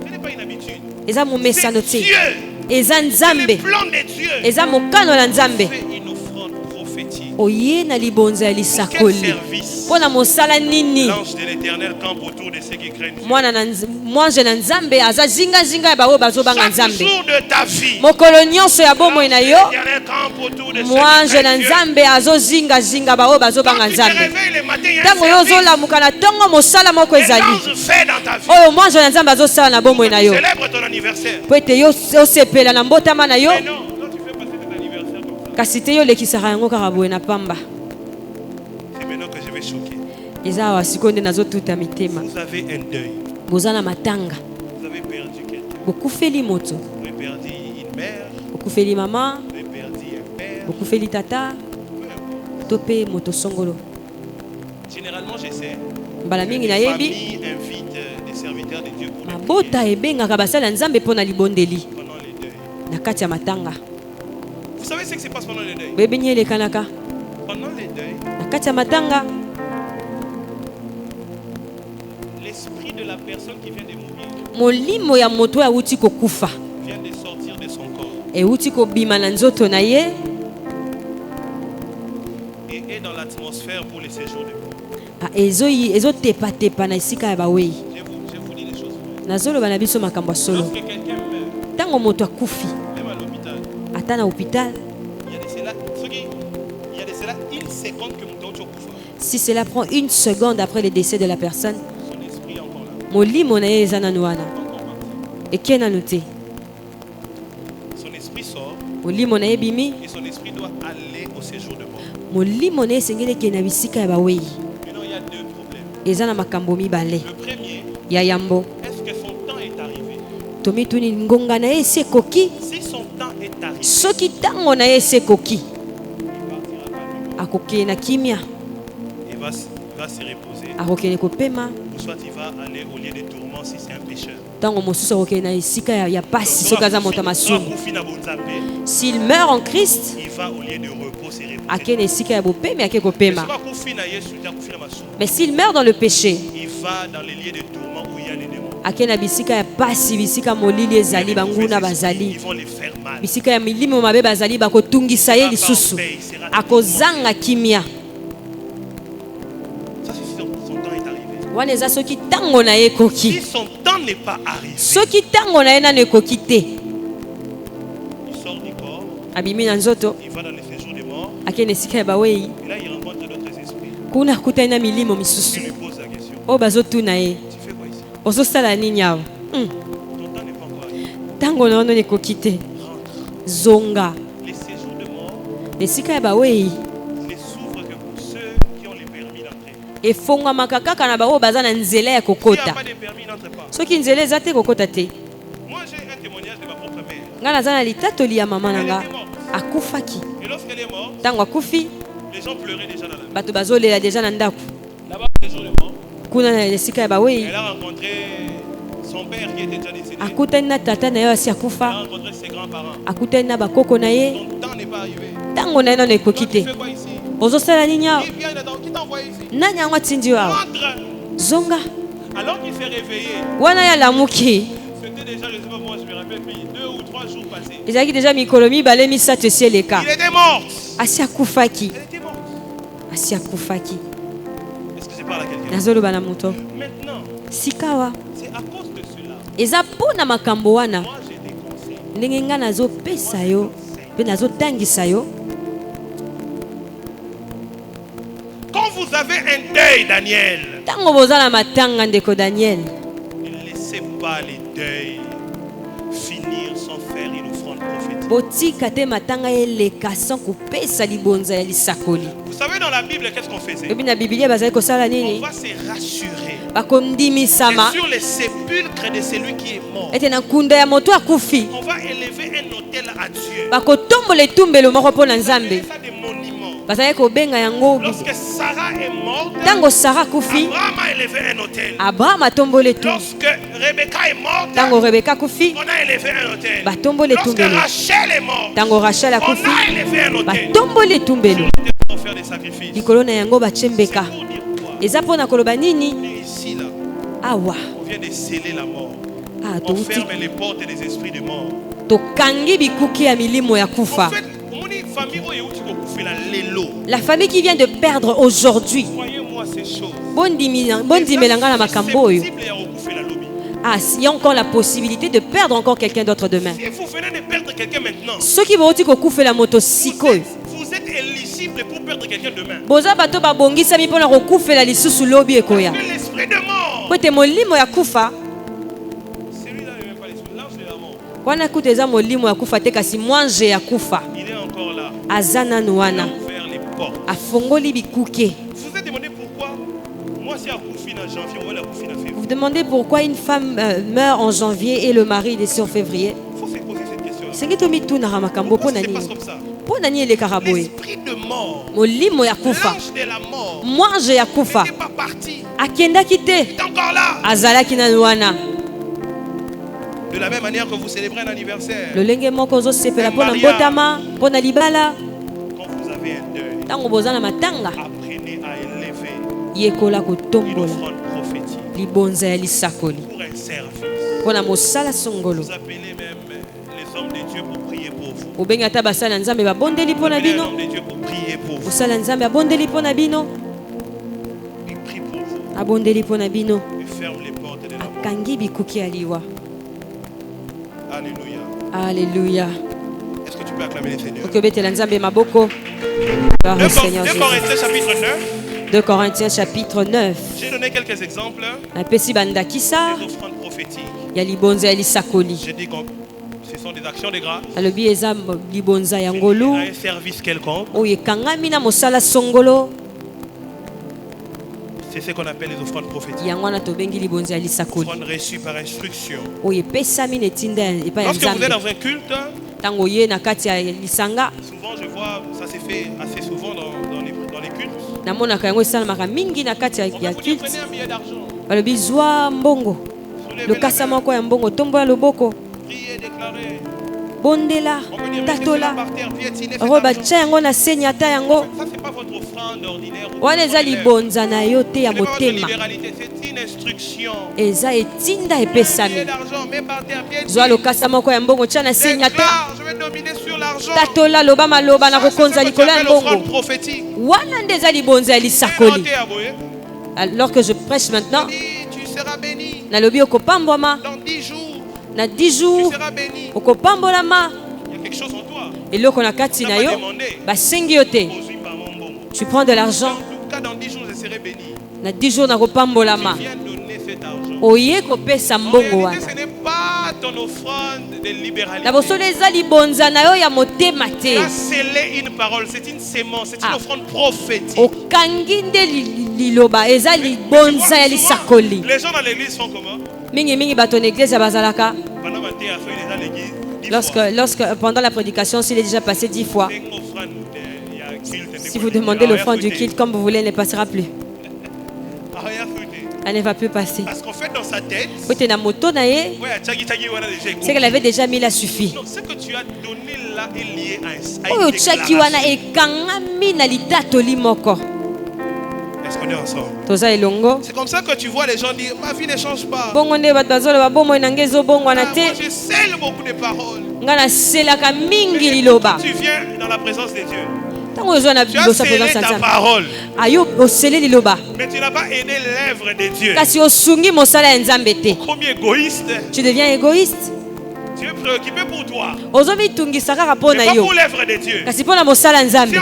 Ce n'est pas une habitude. Eza momesano C'est te. Dieu. Eza C'est le nzambe. plan de Dieu. Eza mokano na nzambe. Fais une offrande prophétique. Oye na libonza ya Quel lisakoli. service Mpo na mosala nini? l'ange de l'Éternel campe autour de ceux qui craignent Dieu. Mwanze na nzambe aza zingazinga ya baoyo bazobanga Chaque nzambe. jour de ta vie, Mokolo nyonso ya bomoi na yo, l'Éternel campe autour de ceux qui mwanze na craignent Dieu. nzambe azozingazinga baoyo bazobanga Quand tu te nzambe. réveilles le matin, il y a Ntango un yo service ozolamuka na ntongo mosala moko que ezali l'ange fait dans ta vie. oyo mwanze na nzambe azosala na bomoi na yo Célèbre ton anniversaire. po ete yo osepela na mbotama na yo Mais non, toi tu fais passer ton anniversaire comme ça. kasi te yo olekisaka yango kaka boye na pamba. C'est maintenant que je vais choquer. Eza awa sikoyo nde nazotuta mitema. Vous avez un deuil. Boza na matanga, Vous avez perdu quelqu'un. bokufeli moto, Vous avez perdu une mère. bokufeli mama, Vous avez perdu un père. bokufeli tata, Peu importe. to mpe moto songolo. Généralement, j'essaie. Mbala mingi Les nayebi familles invitent des serviteurs de Dieu pour les prier mabota ebengaka basala ya nzambe mpo na libondeli pendant les deuils. na kati ya matanga. Vous savez ce qui se passe pendant les deuils? Boyebi nini elekanaka Pendant les deuils, na kati ya matanga, l'esprit de la personne qui vient de mourir molimo ya moto oyo awuti kokufa vient de sortir de son corps ewuti kobima na nzoto na ye et est dans l'atmosphère pour les séjours de mort. ezotepatepa na esika ya bawei. Je vous dis des choses. nazoloba na biso makambo ya solo. Lorsque quelqu'un meurt, Ntango moto akufi même à l'hôpital, ata na hôpital, il y a de cela une seconde que mon temps kufa. si cela prend une seconde après le décès de la personne, Son esprit est encore là. molimo na ye eza nanu wana Encore parti. eke nanu te. Son esprit sort Molimo na ye bimi, et son esprit doit aller au séjour de mort. molimo na ye esengeli ekende na bisika ya bawei. Maintenant, il y a deux problèmes. Eza na makambo mibale Le premier, ya yambo. est-ce que son temps est arrivé? Tomituni ngonga na ye esi ekoki. Si son temps est arrivé, Soki ntango na ye esi ekoki, il partira calmement. akokende na kimia, Il va se reposer. akokende kopema. Ou soit il va aller au lieu de tourment si c'est un pécheur. Ntango mosusu akokende na esika ya pasi soki aza moto ya masumu. Akufi na bonzambe, S'il meurt en Christ, il va au lieu de repos se reposer. akende esika ya bopemi ake Mais kopema. si akufi na Yesu, akufi na masumu, Mais s'il meurt dans le péché, il va dans les lieux de tourment où il y a les démons. akende na bisika ya pasi, bisika molili ezali, banguna bazali, Ils vont les faire mal. bisika ya milimo mabe bazali, bakotungisa ye lisusu, akozanga kimia. Ça, c'est si son temps est arrivé. Wana eza soki ntango na ye Si ekoki. son temps n'est pas arrivé, Soki ntango na ye nano ekoki te, il sort du corps, abimi na nzoto, il va dans les séjours des morts, akende esika ya bawei, et là il rencontre d'autres esprits. kuna akutani na milimo Il misusu lui pose la question. oyo bazotuna ye, Tu fais quoi ici? ozosala nini awa? Ton temps n'est pas encore arrivé. Ntango na ono ekoki te, Rentre. zonga. Les séjours de mort Esika ya bawei ne s'ouvrent que pour ceux qui ont les permis d'entrer. efongwamaka kaka na baoyo baza na nzela ya S'il n'y a kokota. pas de permis, n'entre pas. Soki nzela eza te kokota te. Moi j'ai un témoignage de ma propre mère. Ngai naza na litatoli ya mama na Elle nga était morte. akufaki. Et lorsqu'elle est morte, Ntango akufi, les gens pleuraient déjà dans la maison. bato bazolela deja na ndako. Là-bas, les jours de mort, Kuna na esika ya bawei elle a rencontré son père qui était déjà décédé. akutani na tata na ye asi Elle a akufa, rencontré ses grands-parents. akutani na bakoko na ye. Son temps n'est pas arrivé. Ntango na ye nano Toi, ekoki tu te. fais quoi ici? Ozosala nini awa? Qui vient qui t'a envoyé ici? Nani yango atindi yo awa? Rentre. Zonga. Alors qu'il s'est réveillé, Wana ya lamuki. c'était déjà, je ne sais pas moi, je me rappelle plus, 2 ou 3 jours passés. Ezalaki deja mikolo mibale misato esi eleka. Il était mort. Asi akufaki. Elle était morte. Asi akufaki. Est-ce que c'est parle à quelqu'un. Maintenant, sikawa c'est à cause de cela. eza mpona makambo wana Moi, j'ai des conseils. ndenge nga nazopesa yo mpe nazotangisa yo. Quand vous avez un deuil, Daniel, ntango boza na matanga ndeko Daniel, ne laissez pas les deuils finir sans faire une offrande prophétique. botika te matanga eleka sans kopesa libonza ya lisakoli. Vous savez, dans la Bible, qu'est-ce qu'on faisait? ebi na bibilia bazali kosala On nini? va se rassurer. bakondimisama Et sur les sépulcres de celui qui est mort, ete na nkunda ya moto akufi on va élever un autel à Dieu. bakotombola etumbelo moko mpo na nzambe. Ça des monuments. bazali kobenga yango. Lorsque Sarah est morte, ntango sara akufi, Abraham a élevé un autel. abraham atombola etumbu. Lorsque Rebecca est morte, ntango rebeka akufi, on a élevé un autel. batombola Lorsque etumbelo. Rachel est morte, ntango rachel on akufi, a élevé un autel. batombola etumbelo. Pour faire des sacrifices. likolo na yango batie mbeka. Pour dire quoi? eza mpo na koloba nini? On est ici là, awa on vient de sceller la mort. ah, On ferme les portes des esprits de mort. tokangi bikuki ya milimo ya kufa. En fait, on dit famille où il faut la lélo. La famille qui vient de perdre aujourd'hui, Croyez-moi ces choses. bondimelanga na makambo oyo. Susceptible ya okufa la lobby. Ah, il y a encore la possibilité de perdre encore quelqu'un d'autre demain. Si vous venez de perdre quelqu'un maintenant, Ceux qui vont dire kokufela moto sikoyo, vous êtes éligible pour perdre quelqu'un demain. boza bato babongisami mpona kokufela lisusu lobi ekoya. Que l'esprit de mort. Po ete molimo ya kufa Celui-là ne veut pas l'esprit. L'ange de la mort. wana kuta eza molimo ya kufa te kasi mwange ya kufa Il est encore là. aza nanu Il a wana ouvert les portes. afongoli bikuke. Vous vous êtes demandé pourquoi moi si à Koufi en janvier, on va la Koufi en février. Vous demandez pourquoi une femme meurt en janvier et le mari décède en février. Il faut se poser cette question. Sengi tomitunaka makambo mpo Pourquoi na ça se passe nini? comme ça? Mpo na nini elekaka boye? L'esprit de mort, Molimo ya kufa, l'ange de la mort, mwange ya kufa n'était pas parti. akendaki te, Il est encore là. azalaki nanu wana. De la même manière que vous célébrez un anniversaire, lolenge moko ozosepela mpo na mbotama, mpo na libala. quand vous avez un deuil, ntango boza na matanga, apprenez à élever yekola une kotombola offrande prophétique libonza ya lisakoli pour un service. mpo na mosala songolo. Vous appelez même les hommes de Dieu pour prier pour vous. obengi ata basala nzambe babondeli mpo na Appelez un bino. homme de Dieu pour prier pour vous. mosala nzambe abondeli mpo na bino, Il prie pour vous. abondeli mpo na bino, Il ferme les portes de la mort. akangi bikuki ya liwa. Alléluia. Alléluia. Est-ce que tu peux acclamer le Seigneur? okobetela nzambe maboko. Gloire au Seigneur 2 Jésus. Corinthiens chapitre 9. 2 Corinthiens chapitre 9. J'ai donné quelques exemples napesi bandakisa des offrandes prophétiques. ya libonza ya lisakoli. Je dis que ce sont des actions de grâce alobi eza libonza ya ngolu à un service quelconque. oyo ekangami na mosala songolo. C'est ce qu'on appelle les offrandes prophétiques. yango wana tobengi libonza ya lisakoli Offrandes reçues par instruction. oyo epesami na etinda epai ya Lorsque vous êtes nzambe. dans un culte, ntango oye na kati ya lisanga, souvent je vois, ça se fait assez souvent dans les cultes. namonaka yango esalamaka mingi na kati On ya va vous dire, culte. prenez un billet d'argent, balobi zwa mbongo, soulevez la lokasa main, moko ya mbongo, tombola loboko, priez, déclarez. bondela, On peut dire, mettez cela tatola, par terre, piétinez cet oyo argent. batia yango na seni ata yango. Ça, c'est pas votre offrande ordinaire. ou wana eza ordinaire. libonza na yo te ya Ce n'est pas votre motema, libéralité, c'est une instruction. eza etinda Un billet epesami. d'argent, mets par terre, piétine. zwa lokasa moko ya mbongo tia na seni ata, Déclare, je vais dominer sur l'argent. tatola loba maloba na Ça, c'est kokonza ce que likolo tu ya appelles offrande mbongo. prophétique. wana nde eza libonza ya lisakoli. Inventez, aboué. Alors que je prêche maintenant, Dis, tu seras béni nalobi okopambwama dans 10 jours. na 10 Tu jours, seras béni. okopambolama. Il y a quelque chose en toi. eloko na kati na yo basengi yo te. Aujourd'hui, par mon bon. Tu prends de l'argent, En tout cas, dans 10 jours, je serai béni. na 10 jours nakopambolama, Tu viens donner cet argent. oye kopesa En mbongo réalité, wana. ce n'est pas ton offrande de libéralité. Na bosolo eza libonza na yo ya motema Tu te, as scellé une parole, c'est une sémence, c'est une Ah. offrande prophétique. okangi nde liloba, eza libonza ya lisakoli. Les gens dans l'église font comment? mingi bato na eglise bazalaka, Pendant ma thé, il est dans l'église. 10 fois. lorsque pendant la prédication, s'il est déjà passé 10 fois, C'est une offrande, il y a un culte, si vous demandez l'offrande du culte comme vous voulez, elle ne passera plus. Rien foutu. Elle ne va plus passer. Parce qu'en fait, dans sa tête, Ote na moto na ye, ouais, tchagi, tchagi, voilà, déjà, écoute. c'est qu'elle avait déjà mis la suffit. Non, ce que tu as donné là est lié à Oyo une tshaki wana déclaration. ekangami na litatoli moko. Est-ce qu'on est ensemble? Toza elongo. C'est comme ça que tu vois les gens dire ma vie ne change pas. Bongo nde bato bazoloba bomoi na ngai ezobongwana Moi, te. je scelle beaucoup de paroles. Nga naselaka mingi liloba. Tu viens dans la présence de Dieu. Tu as scellé ta parole. Mais tu n'as pas aidé l'œuvre de Dieu. Comme égoïste. Tu deviens égoïste. Tu es préoccupé pour toi. Mais pas pour l'œuvre de Dieu. Si on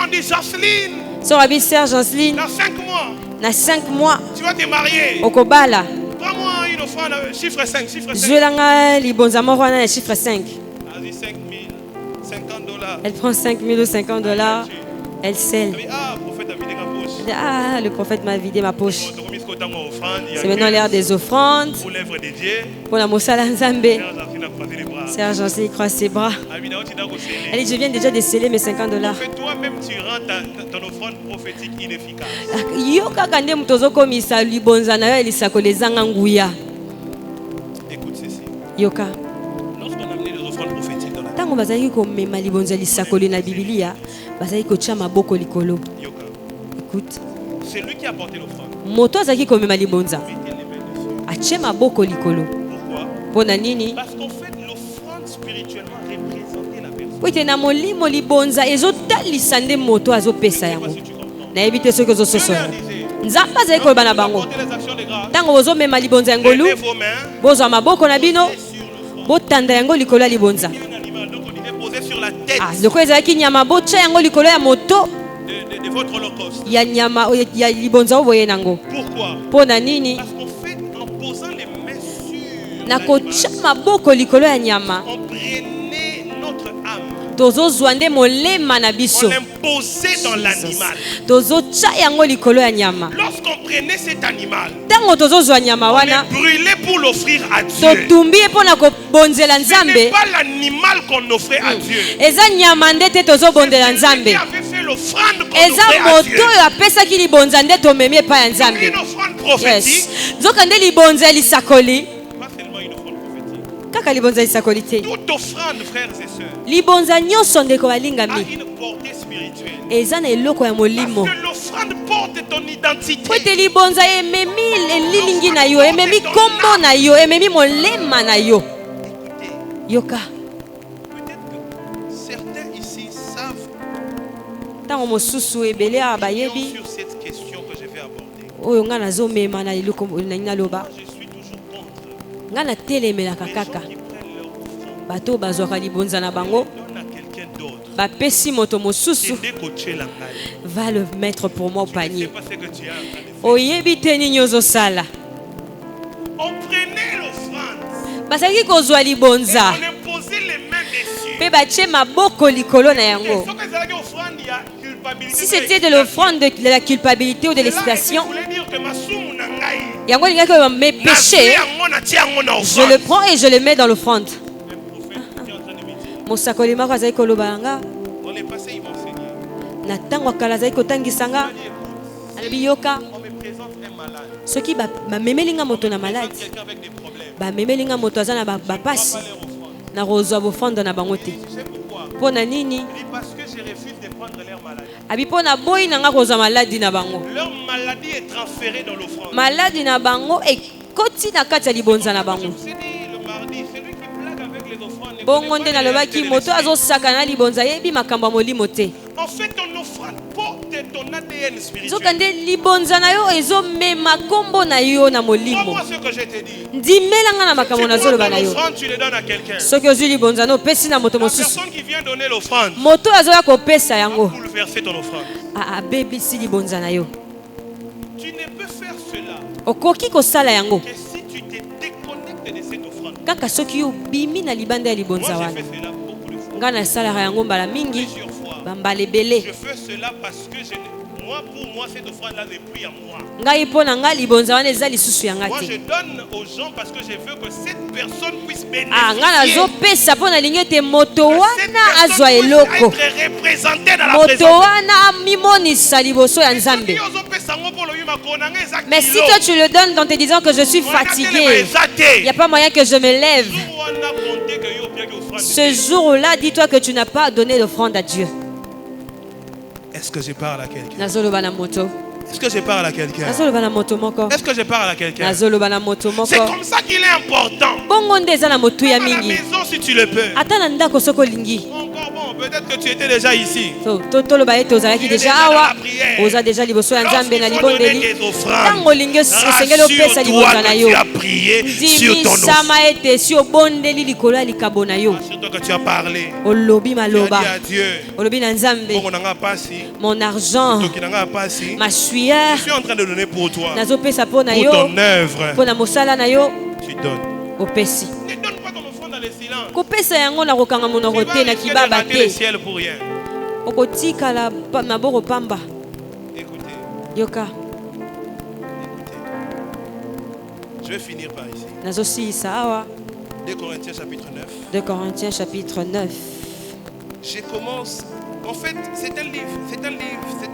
dit Jocelyne, dans 5 mois, tu vas te marier. Prends-moi une offrande, chiffre 5. Chiffre 5. Vas-y, 5 000, $50. Elle prend 5 000 ou $50. Elle scelle. Ah, le prophète m'a vidé ma poche. C'est maintenant l'heure des offrandes. Pour la Moussala Nzambe. Sœur Jancy croise ses bras. Elle dit, je viens déjà de sceller mes $50. Toi-même, tu rends ton offrande prophétique inefficace. Écoute ceci. Yoka. Lorsqu'on a amené les offrandes prophétiques dans la tango bazali komema libonza lisakoli na Biblia bazali kotia maboko likolo. Écoute, c'est lui qui a porté l'offrande. Moto azaki komema libonza atie maboko likolo. Pourquoi? Pona nini? Parce qu'en fait l'offrande spirituellement représentait la personne. Oui, tena molimo libonza ezotalisa nde moto azopesa yango. Nayebi te soki ozososola. Nzamba azali koloba na bango ntango bozomema libonza ya ngolu bozwa maboko na bino botanda yango likolo ya libonza. Lokola ezalaki nyama botya yango likolo ya moto ya nyama ya libonza oyo boye nango. Mpo na nini? Na kotya maboko likolo ya nyama tozozwa nde molema na biso. On l'imposait dans l'animal. Tozotya yango likolo ya nyama. Lorsqu'on prenait cet animal, tango tozozwa nyama wana on le brûlait pour l'offrir à Dieu. totumbi mpona kobonzela Nzambe. Ce n'est pas l'animal qu'on offrait à Dieu. Eza nyama nde te tozobondela Nzambe. Eza moto oyo apesaki libonza nde tomemi epai ya Nzambe. Une offrande prophétique. Zoka nde libonza lisakoli. Kaka libonza lisakoli te. Toute offrande, frères et sœurs, libonza nyonso ndeko a balingami une portée spirituelle. eza na eloko ya molimo. Parce que l'offrande porte ton identité. Po ete libonza ememi elilingi na yo, ememi kombo na yo, ememi molema na yo. Yoka. Peut-être que certains ici savent Tango mosusu ebele abayebi sur cette question que je vais aborder. oyo nga nazomema na eloko na loba. Je suis toujours contre Nga na telemelaka les kaka gens qui prennent leur offrande, bato bazwaka libonza na bango donnent à quelqu'un d'autre. bapesi moto mosusu C'est décoché la maille. va le mettre pour moi au Je sais panier. pas ce que tu as en train de faire. Oyebi te nini ozosala. On prenait l'offrande Bazalaki kozwa et libonza on imposait les mains dessus. mpe batie maboko likolo na yango. Sauf que c'est la offrande, il y a culpabilité. Si c'était de l'offrande de la culpabilité ou de l'expiation, voulait dire que ma soum na ngai, yango lingaki oyo mes péchés, je le prends et je le mets dans l'offrande. Mosakoli moko azali koloba nga dans les passés, ils m'enseignaient. na ntango akala azali kotangisa nga alobi yoka On me présente un malade. soki bamemeli nga moto na maladi Quelqu'un avec des problèmes. bamemeli nga moto aza na bapasi Pas leur offrande. na kozwa bofrande na bango te. Tu sais pourquoi? Mpo na nini? Il dit parce que je refuse de prendre leur maladie. abi mpo na boyi na nga kozwa maladi na bango. Leur maladie est transférée dans l'offrande. maladi na bango ekoti na kati ya libonza na Je bango. vous ai dit le mardi, celui qui blague avec les offrandes ne Bongo connaît nde pas les nalobaki réalités de moto l'esprit. azosaka na libonza yebi makambo ya molimo te. En fait, ton offrande porte ton ADN zoka spirituel. nde libonza na yo ezomema kombo na yo na molimo. Crois-moi ce que je te dis. ndimela nga na Tu makambo prends nazoloba ton na yo. offrande, tu le donnes à quelqu'un. soki ozwi libonza na opesi na moto La mosusu personne qui vient donner l'offrande moto azoya kopesa yango bouleverser ton offrande. abebisi libonza na yo. Tu ne peux faire cela okoki kosala yango que si tu te déconnectes de cette offrande. kaka soki obimi na libanda ya Moi, libonza j'ai wana. fait cela beaucoup de fois. nga nasalaka yango mbala mingi Plusieurs fois. bambala ebele. Je fais cela parce que pour moi, cette offrande-là est pris à moi. ngai mpo na nga libonza wana eza lisusu ya nga Moi, je te. donne aux gens parce que je veux que cette personne puisse bénéficier. nga nazopesa mpo nalingi ete moto Cette wana azwa personne eloko. puisse être représentée dans la moto présence. wana amimonisa liboso ya Nzambe. Mais si toi tu le donnes en te disant que je suis fatigué, il n'y a pas moyen que je me lève. Ce jour-là, dis-toi que tu n'as pas donné d'offrande à Dieu. Est-ce que je parle à quelqu'un? Nazoloba na moto. Est-ce que je parle à quelqu'un? Nazoloba na moto moko. Est-ce que je parle à quelqu'un? Nazoloba na moto C'est moko. comme ça qu'il est important. Bongo nde eza na motu ya À la mingi. maison si tu le peux. Ata na ndako soko lingi. Encore bon, on Peut-être que tu étais déjà ici. déjà awa. Oza déjà liboso ya Nzambe na libondeli. Tango linge sengelo pesa libonza na yo. Dimisama ete si obondeli likolo ya likabo na yo. Surtout que tu as parlé. Olobi maloba. Olobi na Nzambe. Mon argent. Ma sueur. Je suis en train de donner pour toi. Nazo pesa po na yo. Pour ton œuvre. Po na mosala na yo. Tu donnes. Opesi. Ne donne pas ton offrande dans le silence. Kopesa yango na kokanga monoko te na kibaba te. Le ciel pour rien. Okotika la maboko pamba. Écoutez. Yoka. Écoutez. Je vais finir par ici. Nazosi sawa. 2 Corinthiens chapitre 9. 2 Corinthiens chapitre 9. Je commence. En fait, c'est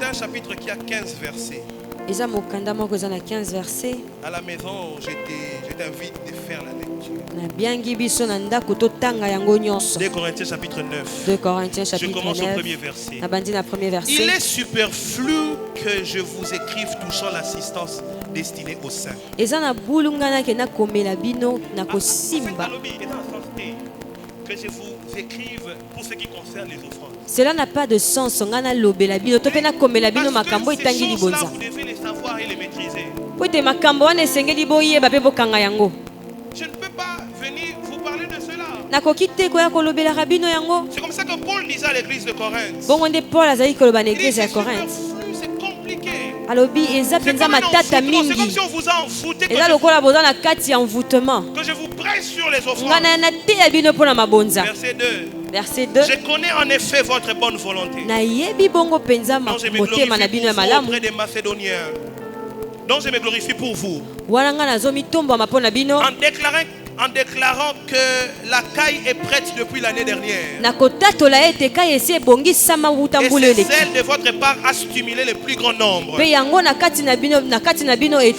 un chapitre qui a 15 versets. Eza mokanda moko eza na 15 versets. À la maison, je t'invite de faire la lecture. Na biangi biso na ndako totanga yango nyonso. 2 Corinthiens chapitre 9. 2 Corinthiens chapitre 9. Je commence au premier verset. Na bandi na premier verset. Il est superflu que je vous écrive touchant l'assistance destinée aux saints. Eza na bulungana ke na komela bino na kosimba. Que je vous écrive pour ce qui concerne les offrandes. Cela n'a pas de sens. Ngana lobela bino to pena komela bino makambo itangi libonza. Vous devez les savoir et les maîtriser. Pote makambo wana esengeli boyeba pe bokanga yango. Je ne peux pas venir vous parler de cela. Nakoki te koya kolobela rabino yango. C'est comme ça que Paul disait à l'église de Corinthe. Bongo nde Paul azali koloba na église ya Corinthe. C'est compliqué. Alobi eza penza matata mingi. C'est comme si on vous a envoûté. Eza lokola boza na kati ya envoûtement. Que je vous presse sur les offrandes. Ngana na te ya bino pona mabonza. Verset 2. Verset 2. Je connais en effet votre bonne volonté. Na yebi bongo penza motema na bino ya malamu. Auprès des Macédoniens. Donc je me glorifie pour vous. Wana nga nazomi tomba mapona bino. En déclarant que la caille est prête depuis l'année dernière. Et celle de votre part a stimulé le plus grand nombre. Verset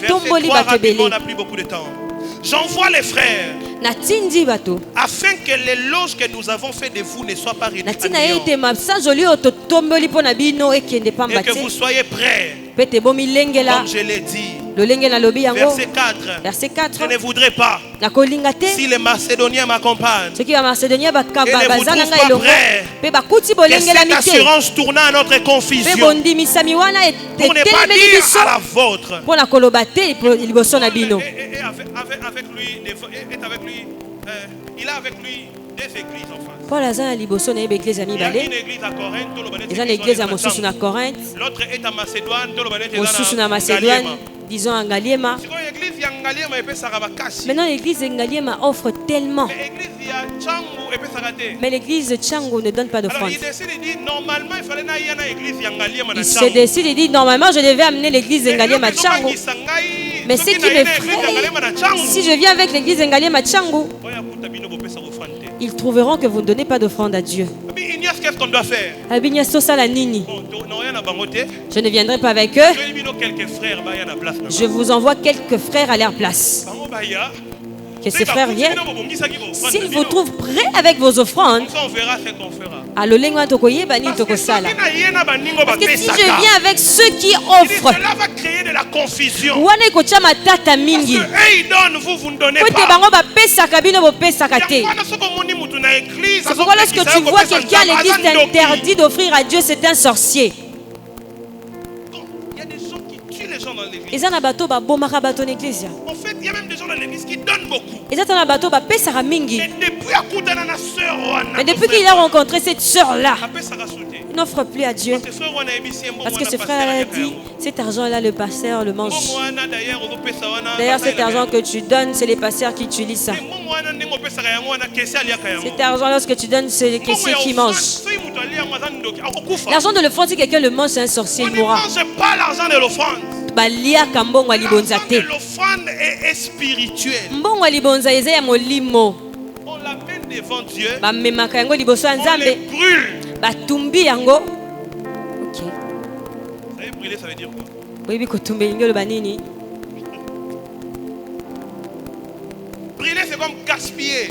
3, rapidement, on n'a plus beaucoup de temps. J'envoie les frères afin que l'éloge que nous avons fait de vous ne soit pas réduit à néant. Et que vous soyez prêts. Comme je l'ai dit. Verset 4. Je ne voudrais pas, si les Macédoniens m'accompagnent et ne vous trouvent pas prêts, que cette assurance tourne à notre confusion pour ne pas dire à la vôtre. Il a avec lui des églises en face. Paul aza na liboso na église il y a une église à Corinthe, eza na église ya mosusu na Corinthe, l'autre est à Macédoine, mosusu na Macédoine, disons en Ngaliema. Maintenant l'église de Ngaliema offre tellement, mais l'église de Tchango ne donne pas d'offrande. Il se décide et dit normalement je devais amener l'église de Ngaliema Tchango, mais ce qui m'effraie, si je viens avec l'église de Ngaliema Tchango, ils trouveront que vous ne donnez pas d'offrande à Dieu. Qu'est-ce qu'on doit faire? Je ne viendrai pas avec eux. Je vous envoie quelques frères à leur place. Que ces frères viennent. S'ils vous trouvent prêts avec vos offrandes, on verra ce qu'on fera. Parce que si je viens avec ceux qui offrent, cela va créer de la confusion. Parce que eux ils donnent, vous ne donnez pas. C'est pourquoi lorsque tu vois quelqu'un à l'église t'interdit d'offrir à Dieu, c'est un sorcier. Il y a des gens qui tuent les gens dans l'église. En fait, il y a même des gens dans l'église qui donnent beaucoup. Mais depuis qu'il a rencontré cette sœur-là, il n'offre plus à Dieu. Parce que ce frère a dit, cet argent-là, le pasteur le mange. D'ailleurs, cet argent que tu donnes, c'est les pasteurs qui utilisent ça. Cet argent, lorsque tu donnes, c'est les caissiers qui mangent. L'argent de l'offrande, si quelqu'un le mange, c'est un sorcier, il mourra. On ne mange pas l'argent de l'offrande. L'offrande est spirituelle. On l'amène devant Dieu. On les brûle. Ok. Vous savez, brûler, ça veut dire quoi? Brûler, c'est comme gaspiller.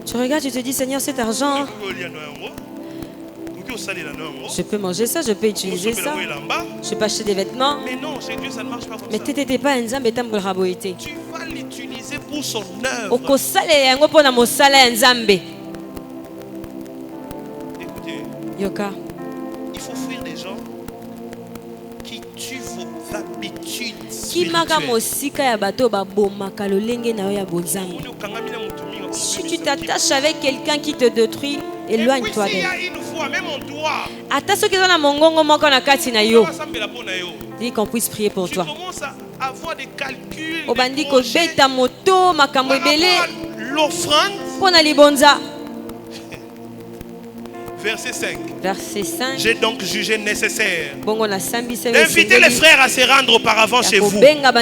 Tu regardes, tu te dis, Seigneur, cet argent, je peux manger ça, je peux utiliser ça, je peux acheter des vêtements. Mais non, chez Dieu, ça ne marche pas comme ça. Mais tu n'étais pas un zambé, tu vas l'utiliser pour son œuvre. Okosalela yango pona mosala ya Nzambe. Écoutez. Yoka. Il faut fuir des gens qui tuent vos habitudes spirituelles. Si tu t'attaches avec quelqu'un qui te détruit, éloigne-toi d'elle. Dis qu'on puisse prier pour toi. Avoir des calculs, l'offrande. Verset 5. Verset 5. J'ai donc jugé nécessaire d'inviter les frères à se rendre auparavant chez vous et à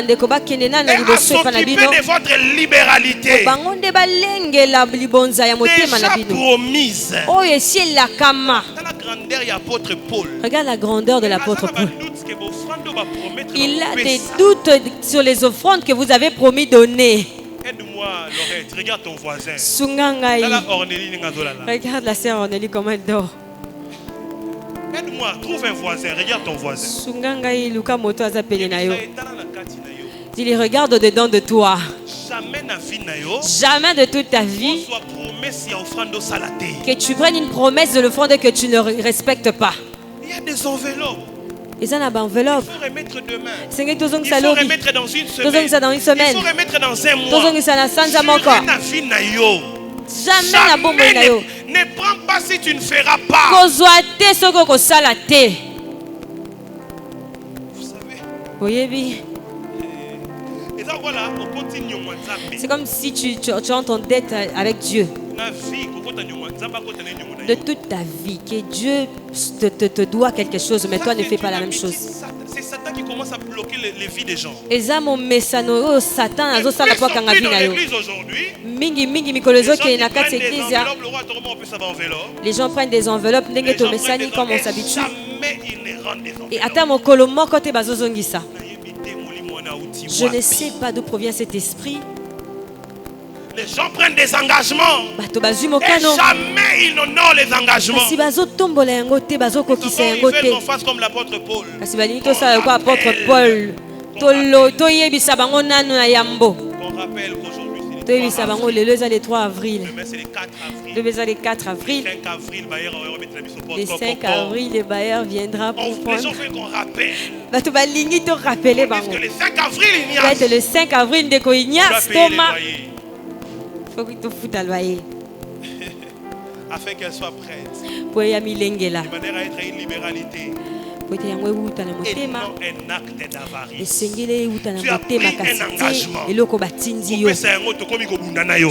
s'occuper de votre libéralité déjà promise. Dans la grandeur, il y a l'apôtre Paul. Regarde la grandeur de l'apôtre Paul. Il a des doutes sur les offrandes que vous avez promis donner. Aide-moi, Laurette, regarde ton voisin. Regarde la sœur Ornélie comment elle dort. Aide-moi, trouve un voisin, regarde ton voisin. Il regarde au-dedans de toi. Jamais de toute ta vie que tu prennes une promesse de l'offrande que tu ne respectes pas. Il y a des enveloppes. Il faut remettre demain. Il faut remettre dans une semaine. Il faut remettre dans un mois. Jamais ne prends pas si tu ne feras pas. Vous savez. C'est comme si tu entres en dette avec Dieu. De toute ta vie, que Dieu te doit quelque chose, mais toi ne fais pas la même chose. C'est Satan qui commence à bloquer les vies des gens. Les gens prennent des enveloppes, comme on s'habitue. Et je ne sais pas d'où provient cet esprit. Les gens prennent des engagements et jamais ils n'honorent les engagements. Ils veulent qu'on fasse comme l'apôtre Paul. Qu'on rappelle qu'aujourd'hui c'est le 3 avril. Demain c'est le 4 avril. Demain c'est le 4 avril. Le 5 avril, le Bayer viendra pour prendre. Les gens veulent qu'on rappelle. Parce que le 5 avril, il y a. Le 5 avril, il y a. Faut que tu foutes à loyer. Afin qu'elle soit prête. De manière à être une libéralité. Et non un acte d'avarice. Tu as pris un engagement.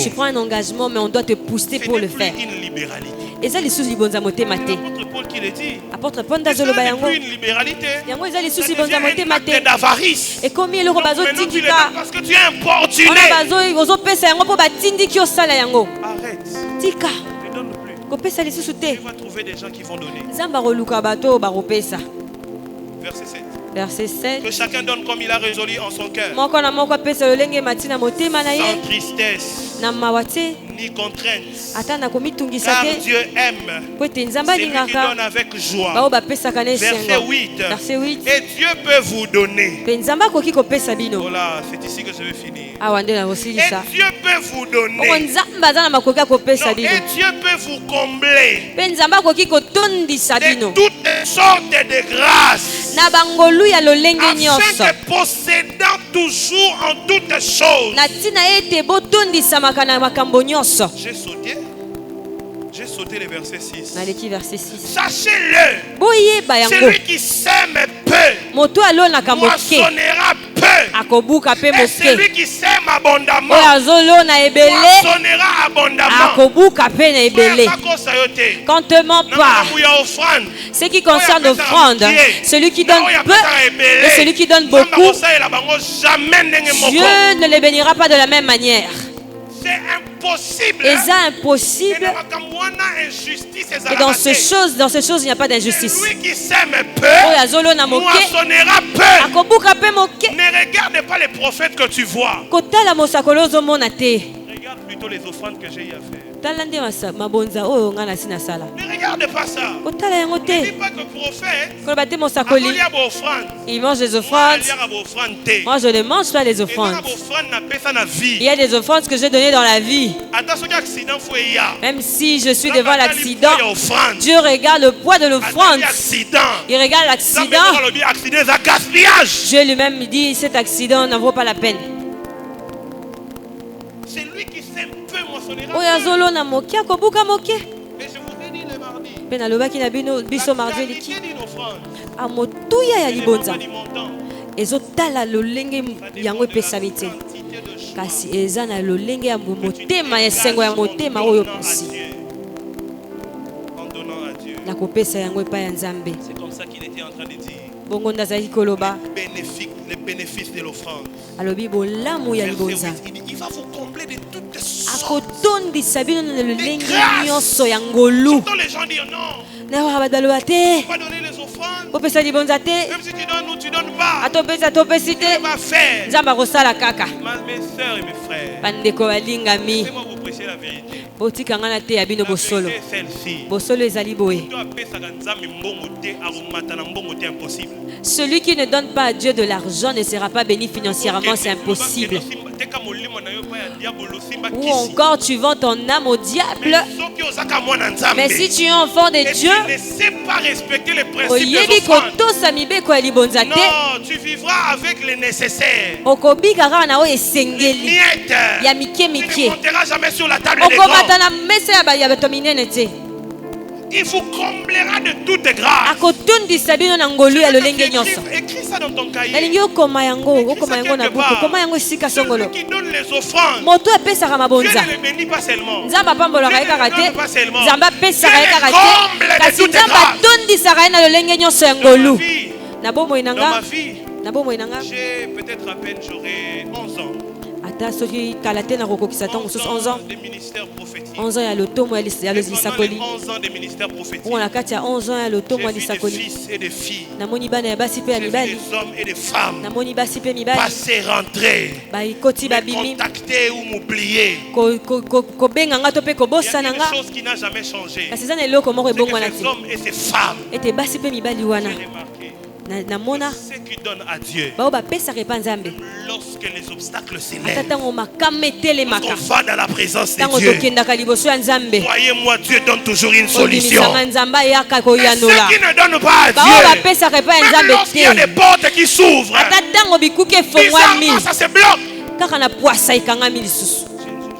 Tu prends un engagement, mais on doit te pousser pour le faire. Une libéralité. Et ça, les soucis bonzamoté maté. Apôtre Paul qui le dit. Apôtre Paul d'Azolo Bayango. Une libéralité. Yango, ils ont les soucis bonzamoté maté. Acte d'avarice. Et combien le robazo tindika? Parce que tu es importuné. Arrête. Tika. Ne donne plus. Tu vas trouver des gens qui vont donner. Verset 7. Verset 7. Que chacun donne comme il a résolu en son cœur. Sans tristesse ni contrainte. Car Dieu aime celui qui donne avec joie. Verset 8. Et Dieu peut vous donner. Voilà, c'est ici que je vais finir. Et Dieu peut vous donner. Non, et Dieu peut vous combler de toutes sortes de grâces. Afin que possédant toujours en toutes choses. J'ai sauté le verset 6. Sachez-le. Celui qui sème peu moissonnera peu. Et celui qui sème abondamment moissonnera abondamment. Quand te ment pas, ce qui concerne l'offrande, celui qui donne peu et celui qui donne beaucoup, Dieu ne les bénira pas de la même manière. C'est impossible. Et c'est impossible. Et dans ces choses, il n'y a pas d'injustice. Celui qui sème peu moissonnera peu. Ne regarde pas les prophètes que tu vois. Regarde plutôt les offrandes que j'ai eu à faire. Ne regarde pas ça. Ne dis pas que prophète, il mange des offrandes. Moi, je ne mange pas les offrandes. Il y a des offrandes que j'ai données dans la vie. Même si je suis devant l'accident, Dieu regarde le poids de l'offrande. Il regarde l'accident. Dieu lui-même me dit, cet accident n'en vaut pas la peine. C'est lui qui sème peu moissonnera. Et je vous ai dit le mardi. La qualité d'une offrande. Ezotala lolenge yango epesamite kasi eza na lolenge ya motema esengo ya motema oyo posi na kopesa yango epai ya Nzambe. C'est comme ça qu'il était en train de dire. Bongo ndazali koloba Les bénéfices de l'offrande. alobi bolamu ya libonza Il va vous combler de toutes sortes. akotondisa bino na lolenge nyonso ya ngolu. Surtout les gens disent non. Na baloba te Pas donner les offrandes. opesa libonza te Même si tu donnes ou tu donnes pas. atopesa topesi te Va faire. Nzambe akosala kaka. Mes sœurs et mes frères. Bandeko balingami Laissez-moi vous prêcher la vérité. botika ngana te ya bino bosolo. La vérité est celle-ci. Bosolo ezali boye. Celui qui ne donne pas à Dieu de l'argent ne sera pas béni financièrement, c'est impossible. Ou encore tu vends ton âme au diable. Mais si tu es enfant de Dieu, ne sais pas respecter les principes des offrandes. Non, tu vivras avec le nécessaire. Tu ne monteras jamais sur la table des grands. Il vous comblera de toute grâce. Écris ça dans ton cahier. Celui qui donne les offrandes, Dieu ne les bénit pas seulement. Dieu ne les donne pas seulement. Dieu les comble de toute grâce. Dans ma vie, j'ai peut-être à peine j'aurai 11 ans. 11 ans de ministère prophétique. 11 ans ya lotomo ya lisakoli. 11 ans de ministère prophétique. On a 11 ans ya lotomo ya J'ai vu des lisakoli. fils et des filles. Namoni bana ya basi pe ya J'ai vu mibali. des hommes et des femmes Namoni basi pe mibali. passer, rentrer, Ba ikoti ba me bimi. contacter ou m'oublier. Ko benga nga to pe ko Il y a bossa une nga. chose qui n'a jamais changé. Kasi zana eloko moko C'est que ebongwana ces te. hommes et ces femmes, Ete basi pe mibali wana. j'ai remarqué, Namona ceux qui donnent à Dieu, bao ba pesa repa Nzambe. lorsque les obstacles Ata s'élèvent, tango makamete maka. on va dans la présence de Tango Dieu. tokendaka liboso ya Nzambe. Croyez-moi, Dieu donne toujours une solution. Obimisanga Nzamba yaka Mais koyanola. ceux qui ne donnent pas à Bao ba Dieu, pesa repa ya même Nzambe lorsqu'il y a te. des portes qui s'ouvrent, Ata tango bikuke fongwami. bizarrement ça se bloque. Kaka na poasa ikangami lisusu.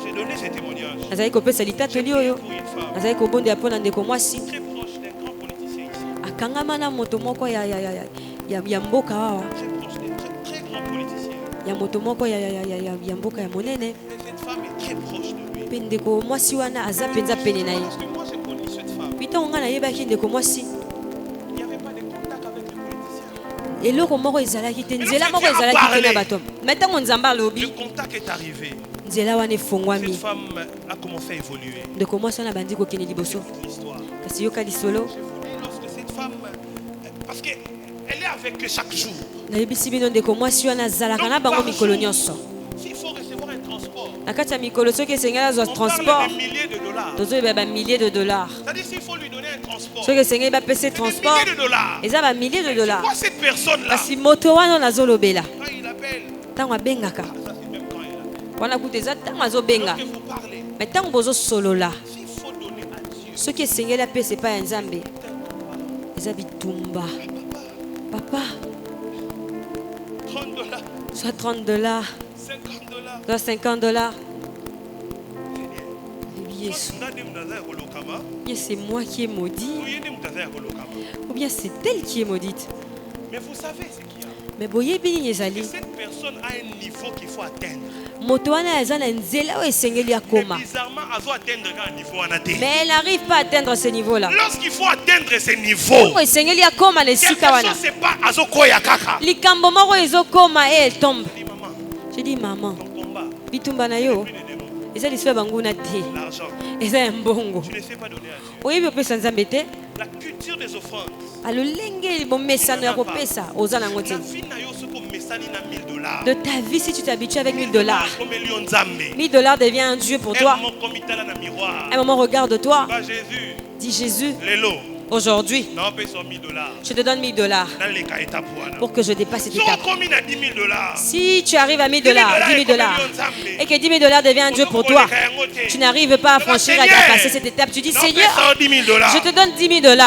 J'ai donné ce témoignage Nazali kopesa litatoli oyo. pour une femme Nazali kobondela mpo na ndeko mwasi. très proche d'un grand politicien ici. Akangama na moto moko ya mboka awa. Très proche d'un très grand politicien. Ya moto moko ya mboka ya monene. Mais cette femme est très proche de lui. Pe ndeko mwasi wana aza mpenza pene na ye. Parce que moi j'ai connu cette femme. Bitango nga nayebaki ndeko mwasi. Il n'y avait pas de contact avec les politiciens. Eloko moko ezalaki te nzela moko ezalaki te na bato. Mais ntango Nzambe Le alobi contact est arrivé. nzela wana Cette efongwami. femme a commencé à évoluer. Ndeko mwasi wana bandi kokende liboso. L'histoire. Kasi yoka lisolo. Je vous dis, lorsque cette femme, parce qu'elle est avec eux chaque jour. Nayebisi bino ndeko mwasi wana azalaka na bango mikolo nyonso. S'il faut recevoir un transport, Na kati ya mikolo soki esengeli azwa on transport parle de milliers de dollars. tozoyeba bamilliers de dollars. C'est-à-dire s'il faut lui donner un transport, Soki esengeli bapesa c'est des transport milliers de dollars. eza bamilliers de dollars. Pourquoi cette personne-là, Kasi moto wana nazolobela quand il appelle, ntango abengaka ça c'est même quand il appelle. wana kuta eza ntango azobenga Lorsque vous parlez, me ntango bozosolola s'il faut donner à Dieu, soki esengeli apesa epai ya Nzambe eza bitumba. Papa 30 dollars, soit 30 dollars 50 dollars. soit 50 dollars. Yesu, bien c'est moi qui est maudit ou bien c'est elle qui est maudite. Mais vous savez ce qu'il y a. Mais boyebi nini ezali Cette personne a un niveau qu'il faut atteindre. moto wana aza na nzela oyo esengeli Mais akoma. bizarrement, elle doit atteindre un niveau en atteint. Mais elle n'arrive pas à atteindre ce niveau-là. Lorsqu'il faut atteindre ce niveau, Oyo esengeli akoma na quelque esika wana. chose c'est pas azokoya kaka. Likambo moko ezokoma et elle tombe. Dis maman, Je dis maman, ton combat, bitumba na yo plus de démons, eza liso ya banguna te. l'argent, Eza ya mbongo. tu ne sais pas donner à Dieu. Oyebi opesa Nzambe te. La culture des offrandes. Alolenge bomesano ya kopesa oza nango te. La vie n'a eu ce qu'on met de ta vie si tu t'habitues avec $1000. $1000 devient un Dieu pour toi. Un moment, regarde-toi. Dis Jésus, aujourd'hui, je te donne $1000 pour que je dépasse cette étape. Si tu arrives à $1000, $10,000, et que $10,000 devient un Dieu pour toi, tu n'arrives pas à franchir, à dépasser cette étape. Tu dis Seigneur, je te donne $10,000.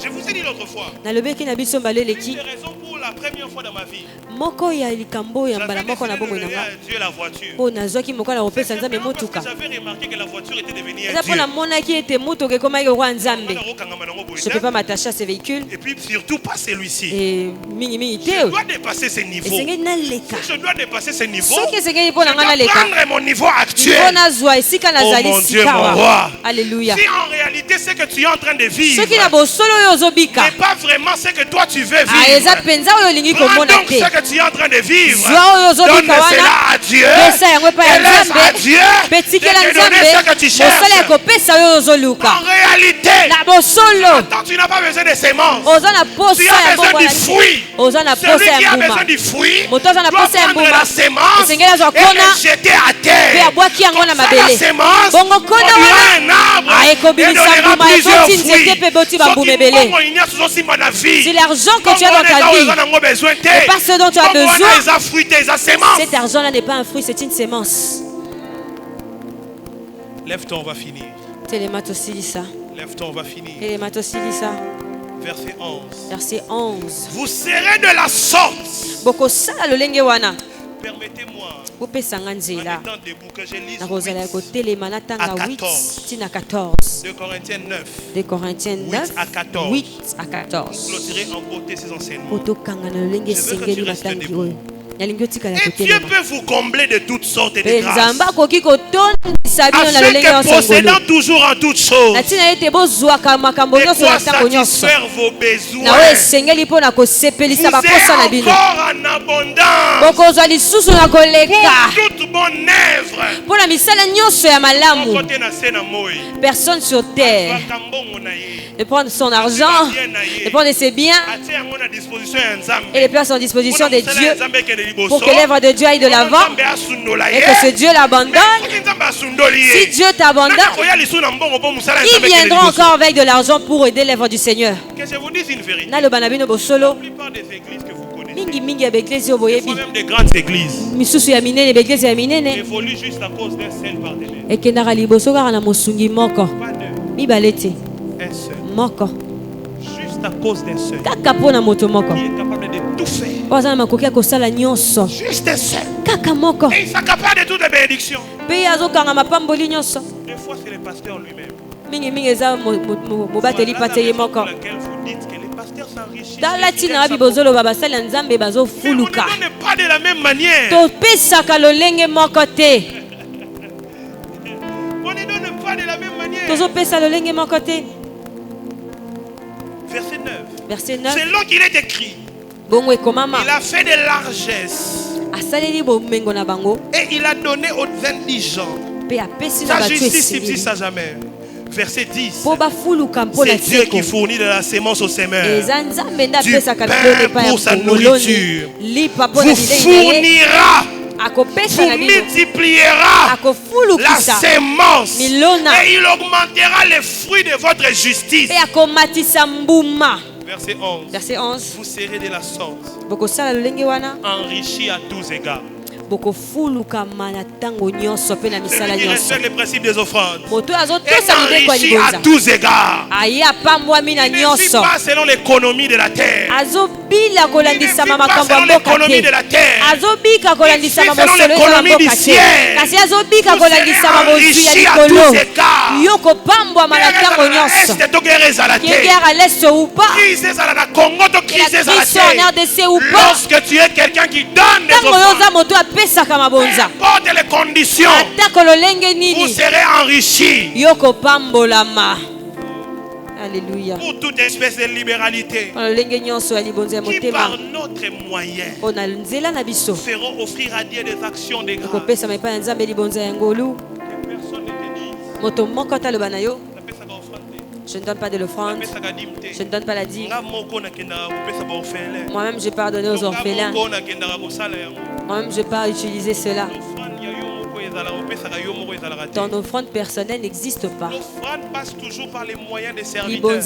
Je vous ai dit l'autre fois. Une des raisons pour la première fois dans ma vie. J'avais décidé de Dieu la voiture. Parce que j'avais remarqué que la voiture était devenue un Dieu. Je ne peux pas m'attacher à ces véhicules. Et puis surtout pas celui-ci. Je dois dépasser ces niveaux. Si je dois dépasser ces niveaux, je dois prendre mon niveau actuel. Oh mon Dieu, mon roi. Alléluia. Si en réalité ce que tu es en train de vivre n'est pas vraiment ce que toi tu veux vivre, prends donc ce que tu es en train de vivre, donne cela à Dieu et laisse à Dieu de te donner ce que tu cherches. En réalité, attends, tu n'as pas besoin de semences, tu as besoin du fruit. Celui qui a besoin du fruit doit prendre la semence et le jeter à terre. Comme ça, la semence produira un arbre et donnera plusieurs fruits. C'est l'argent que tu as dans ta vie et pas ce dont tu as besoin. Cet argent-là n'est pas un fruit, c'est une sémence. Lève-toi, on va finir. Lève-toi, on va finir. Verset 11. Verset 11. Vous serez de la sorte. Permettez-moi, en étant debout, que je lise 8 à 14. 2 Corinthiens 9. 2 Corinthiens 9. 8 à 14. Pour clôturer en beauté ces enseignements. Je veux que tu restes debout. Et Dieu peut vous combler de toutes sortes de grâces, afin que possédant toujours en toutes choses, de quoi satisfaire vos besoins. Vous êtes encore en abondance pour toute bonne œuvre. Personne sur terre de prendre son argent, de prendre ses biens et les place en disposition de Dieu pour que l'œuvre de Dieu aille de l'avant et que ce Dieu l'abandonne. Si Dieu t'abandonne, qui viendra encore avec de l'argent pour aider l'œuvre du Seigneur? Que je vous dise une vérité. La plupart des églises que vous connaissez, même des grandes églises, évoluent juste à cause d'un seul partenaire. Pas deux. Un seul. Moko. Juste à cause d'un seul. Kaka pona moto moko. Il est capable de tout faire. Oza makoki akosala nyonso. Juste un seul. Kaka moko. Et il s'accapare de toutes les bénédictions. Pe azokanga mapamboli nyonso. Des fois c'est le pasteur lui-même. Mingi eza mobateli pateye moko. Vous dites que les pasteurs s'enrichissent. Dala tina bibozolo babasala nzambe bazo fuluka. On ne donne pas de la même manière. To pesaka lolenge moko te. On ne donne pas de la même manière. Tozo pesa lolenge moko te. Verset 9. Verset 9. C'est là qu'il est écrit. Il a fait de largesses. Et il a donné aux indigents. Sa justice subsiste à jamais. Verset 10. C'est Dieu qui fournit de la sémence au semeur, du pain pour sa nourriture. Vous fournira, vous multipliera la sémence et il augmentera les fruits de votre justice. Verset 11. Verset 11. Vous serez de la sorte, enrichis à tous égards. Celui qui respecte les principes des offrandes est enrichi à tous égards. Il ne vit pas selon l'économie de la terre. Il ne vit pas selon l'économie de la terre. Il vit selon l'économie du ciel. Vous serez enrichi à tous égards. Lorsque tu es quelqu'un qui donne des offrandes, n'importe les conditions, vous serez enrichi. Alléluia. Pour toute espèce de libéralité qui par notre moyen feront offrir à Dieu des actions de grâce. Que personne ne te dise, Je ne donne pas de l'offrande. Je ne donne pas la dîme. Moi-même, je pars donner aux orphelins. Moi-même, je pars utiliser cela. Ton offrande personnelle n'existe pas. L'offrande passe toujours par les moyens des serviteurs. Dans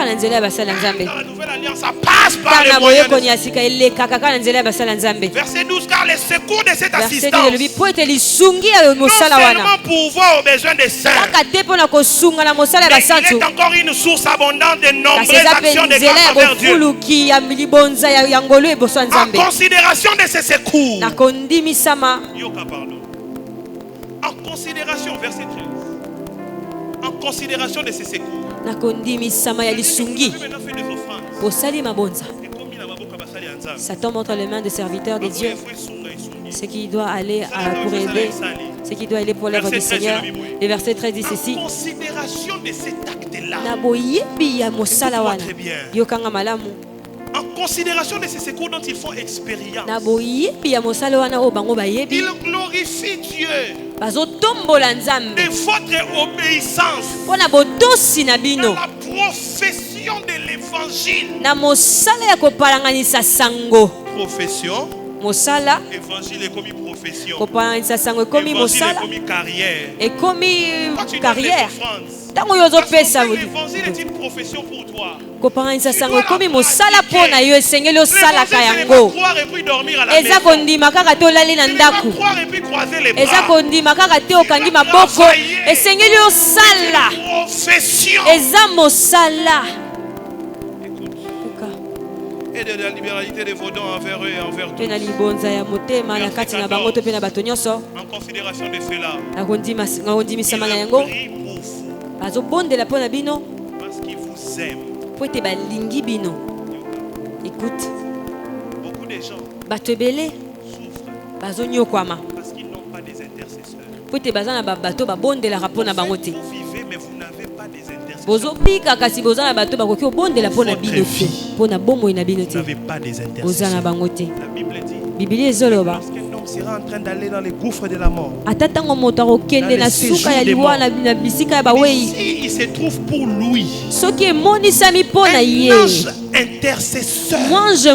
la nouvelle alliance, ça passe par les moyens des Verset 12, car les secours de cette assistance seulement pourvoir aux besoins des saints. Il est encore une source abondante de nombreuses actions de grâce envers Dieu. En considération de ces secours. En considération, verset 13. En considération de ces secours. Satan montre les mains des serviteurs de Dieu. Ce qui doit aller pour aider, ce qui doit aller pour l'œuvre du Seigneur. Le verset 13 dit ceci. En considération de cet acte-là. En considération de ces secours dont ils font expérience. Ils glorifient Dieu de de votre obéissance dans la profession de l'évangile. Profession. Évangile est comme profession. Évangile est comme carrière. Et comme carrière. L'évangile est une profession pour toi. L'évangile, c'est ne pas croire et puis dormir à la maison. Ne pas croire et puis croiser les bras. Et de la libéralité des vos dons envers eux et envers tous. En considération de cela, il prie pour vous parce qu'il vous aime. Écoute, beaucoup de gens souffrent parce qu'ils n'ont pas des intercesseurs. Vous vivez mais vous n'avez pas des intercesseurs. Votre vie, vous n'avez pas des intercesseurs. La Bible dit lorsqu'un homme sera en train d'aller dans les gouffres de la mort, il se trouve pour lui un ange intercesseur. Dieu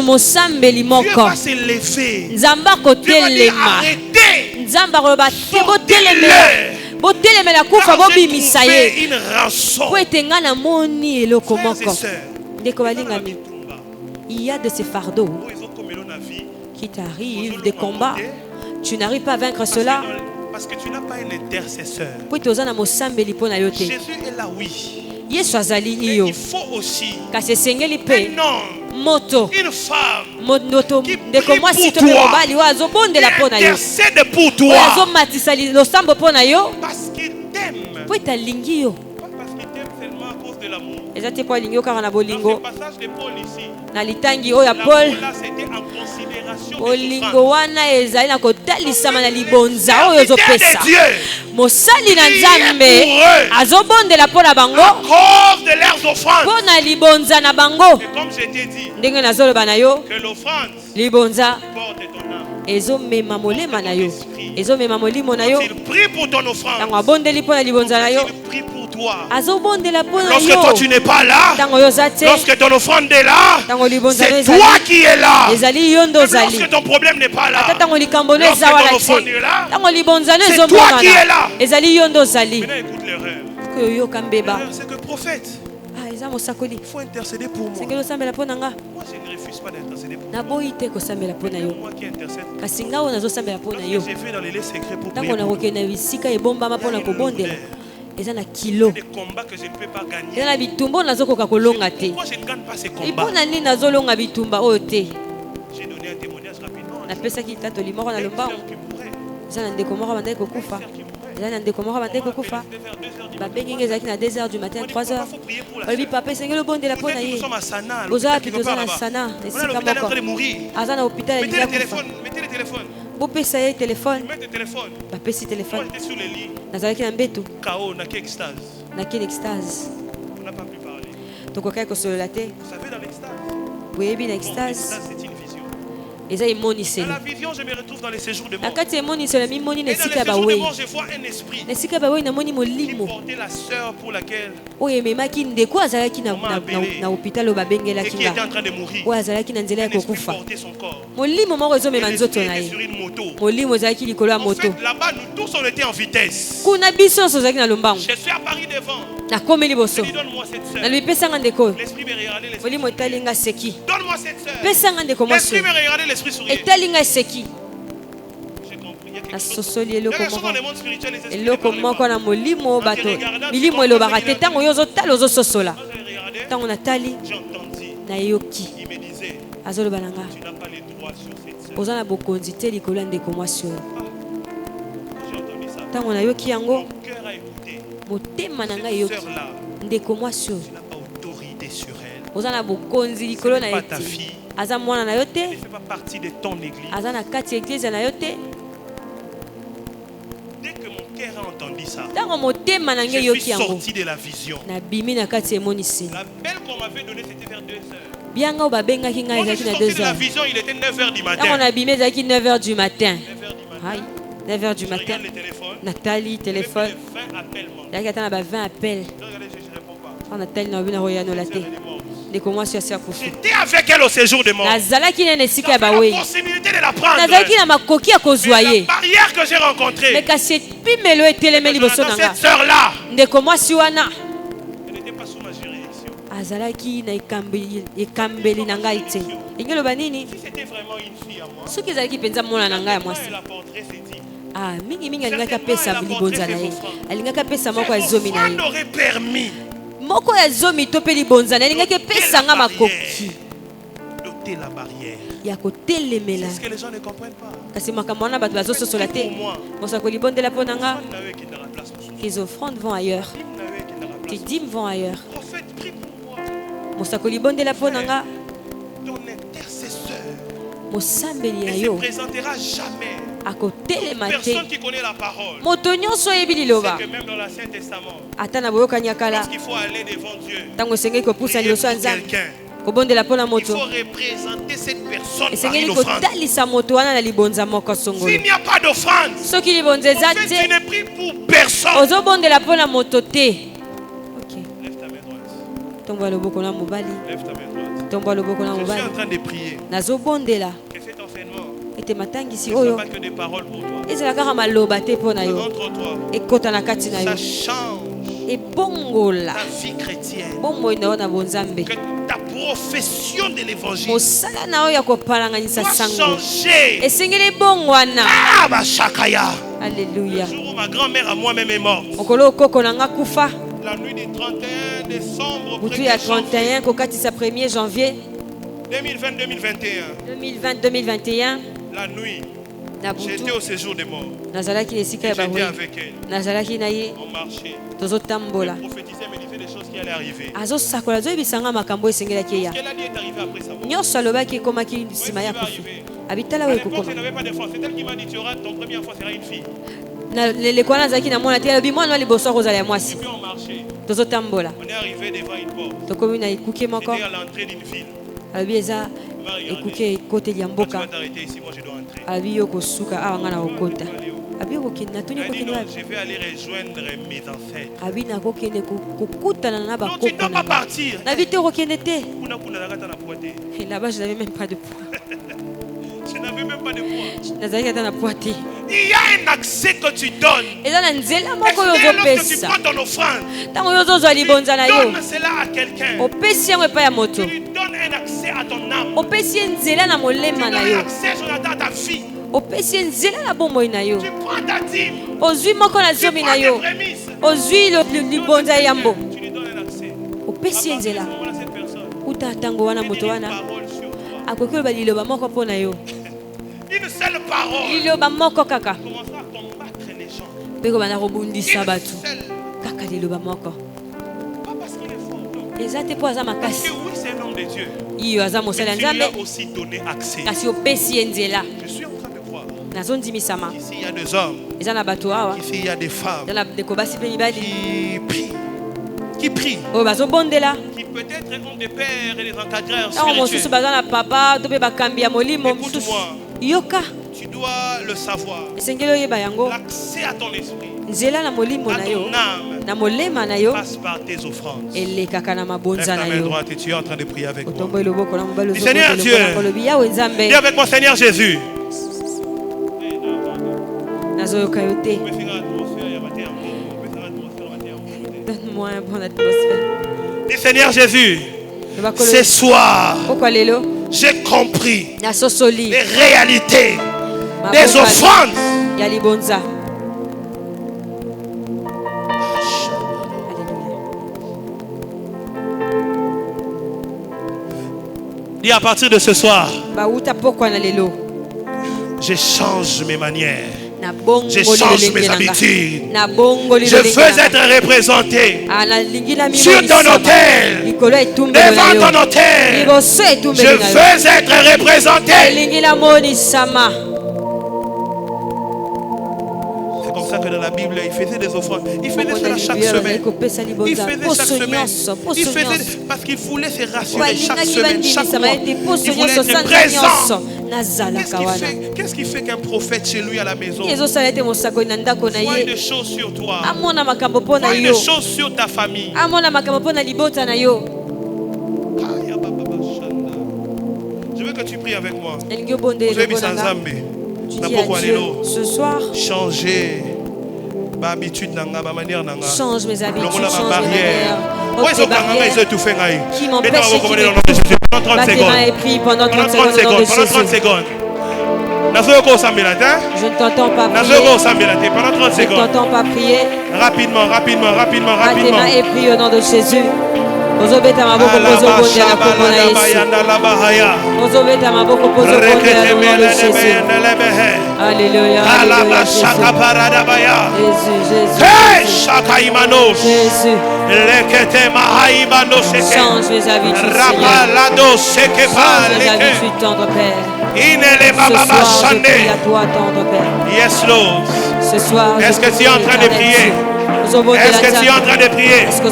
va se lever. Dieu va dire arrêtez. Une rançon. Il y a de ces fardeaux qui t'arrivent, des combats. Tu n'arrives pas à vaincre cela parce que tu n'as pas un intercesseur. Jésus est là, oui. Mais il faut aussi un homme, une femme qui prie pour toi, qui intercède pour toi parce qu'il t'aime. Pas parce qu'il t'aime seulement à cause de l'amour. Dans le passage de Paul ici, l'amour là c'était en considération de mosali na Nzambe azobondela pona bango à cause de leurs offrandes. Pona libonza na bango. Et comme je t'ai dit, ndenge nazoloba na yo que l'offrande libonza porte ton âme. ezomema molema na yo, ezomema molimo na yo. Il prie pour ton offrande. Tango abondeli pona libonza na yo, il prie pour toi. azobondela pona yo. Lorsque toi tu n'es pas là, tango yo zate, lorsque ton offrande est là, tango libonza c'est toi qui es là. ezali yondo zali. Lorsque ton problème n'est pas là, tango likambo no lorsque ezawala ton offrande est là, tango libonza no c'est toi qui es là. ezali yondo zali. Maintenant écoute l'erreur. L'erreur c'est que prophète, il faut intercéder pour moi. Moi je ne refuse pas d'intercéder pour toi. Moi qui intercède pour toi. J'ai fait dans les lieux secrets pour prier pour toi. Il y a des combats que je ne peux pas gagner. Pourquoi je ne gagne pas ces combats? J'ai donné un témoignage rapidement. Il y a des frères qui mouraient. Babengenge na 2h du matin, 3h. Oli papa sengelo bonde la pona ye. Oza ki tozana sana, esika moko. Azana hôpital mettez le téléphone. Bopesa ye téléphone. Mettez le téléphone. Bapesi téléphone. J'étais sur le lit. Nazalaki na mbetu. Chaos, na extase. Na extase. On n'a pas pu parler. Tokokai kosolola te. Vous savez dans l'extase. Boyebi na extase. L'extase c'est une vision. Dans la vision, je me retrouve dans les séjours de mort. Et dans les séjours de mort, je vois un esprit qui portait la sœur pour laquelle on m'a appelé et qui était en train de mourir. Un esprit portait son corps. Il était sur une moto. En fait, là-bas, nous tous on était en vitesse. Je suis apparu devant. Je lui dis, donne-moi cette sœur. L'esprit me regardait, l'esprit souriait. Donne-moi cette sœur. L'esprit me regardait, l'esprit souriait. J'ai compris. Il y a quelque chose dans le monde spirituel, les esprits ne parlent pas. Quand je regardais, j'ai entendu. Il me disait, tu n'as pas les droits sur cette sœur. J'ai entendu ça. Mon cœur a écouté. Cette sœur-là, tu n'as pas autorité sur elle. Ce n'est pas ta fille. Elle ne fait pas partie de ton église. Dès que mon cœur a entendu ça, je suis sorti de la vision. La belle qu'on m'avait donnée, c'était vers 2 heures. Quand je suis sorti de la vision, il était 9h du matin. 9h du matin. 9h du matin. Nathalie téléphone. Il y a 20 appels. Nathalie n'a pas j'étais avec elle au séjour de mort. J'avais la possibilité de la prendre. Mais la barrière que j'ai rencontrée, dans cette sœur-là, elle n'était pas sous ma juridiction. Si c'était vraiment une fille à moi, elle apporterait ses dîmes. N'aurait permis d'ôter la barrière. C'est ce que les gens ne comprennent pas. Les offrandes vont ailleurs. Les dîmes vont ailleurs. Prophète, prie pour moi. Ton intercesseur ne se présentera jamais. Personne qui connaît la parole. C'est que même dans l'Ancien Testament, lorsqu'il faut aller devant Dieu, prier pour quelqu'un, il faut représenter cette personne par une offrande. S'il n'y a pas d'offrande, en fait, tu ne pries pour personne. Lève ta main droite. Lève ta main droite. Je suis en train de prier. Que cet enseignement ne soit pas que des paroles pour toi. Entre toi, ça change ta vie chrétienne. Que ta profession de l'évangile doit changer. Ah, bah, Shakaya. Alléluia. Le jour où ma grand-mère à moi-même est morte, la nuit du 31 décembre, 1er janvier 2020-2021, la nuit, j'étais au séjour des morts. J'étais avec elle. On marchait. Elle prophétisait, me disait des choses qui allaient arriver. Ce qu'elle a dit est arrivé après sa mort. À l'époque, je n'avais pas d'enfant. C'est elle qui m'a dit, ton premier enfant sera une fille. Et puis on marchait. On est arrivé devant une porte. C'était à l'entrée d'une ville. Tu vas t'arrêter ici, moi je dois entrer. Elle dit, non, je vais aller rejoindre mes ancêtres. Non, tu ne dois pas partir. Là-bas, je n'avais même pas de poids. Je n'avais même pas de poids. Il y a un accès que tu donnes. Et lorsque tu prends ton offrande, donne cela à quelqu'un. Tu lui donnes un accès à ton âme. Tu donnes un accès à ta vie. Tu prends ta dîme. Tu prends tes prémices. Tu lui donnes un accès. À partir de ce moment-là, cette personne, il dit une parole sur toi. Une seule parole commencera à combattre les gens. Une seule. Pas parce qu'il est fort, non. Parce que oui, c'est un homme de Dieu. Mais tu lui as aussi donné accès. Je suis en train de voir. Ici, il y a des hommes. Ici, il y a des femmes qui prient, qui qui prient, qui peut-être ont des pères et des encadreurs spirituels. Écoute-moi, tu dois le savoir. L'accès à ton esprit, à ton âme, passe par tes offrandes. Lève ta main droite et tu es en train de prier avec moi. Dis Seigneur Dieu, dis avec moi Seigneur Jésus. Dis Seigneur Jésus, ce soir, j'ai compris les réalités des offrandes. Dis à partir de ce soir, je change mes manières. Je change mes habitudes. Je veux être représenté sur ton autel, devant ton autel. Je veux être représenté. C'est comme ça que dans la Bible, il faisait des offrandes. Il faisait cela chaque semaine. Il faisait chaque semaine. Il faisait parce qu'il voulait se rassurer chaque semaine, chaque mois. Il voulait être présent. Qu'est-ce qui fait qu'un prophète chez lui à la maison voit des choses sur toi, voit des choses sur ta famille? Je veux que tu pries avec moi. Ce soir, changer ma habitude, ma manière, change mes habitudes, change ma barrière. Qui m'empêche de pendant 30 secondes. Je ne t'entends pas prier. Pendant 30 secondes. Je ne t'entends pas prier. Rapidement. Tes mains et prie au nom de Jésus. Ozobeta maboko pozo bonde na kombo na Yesu. Ozobeta maboko pozo bonde na kombo de Jésus. Alléluia. Jésus. Change mes habitudes, Seigneur. Change mes habitudes, tendre Père. Ce soir, je prie à toi, tendre Père. Yes, Lord. Ce soir, est-ce que tu es en train de prier? Est-ce que tu es en train de prier? Est-ce que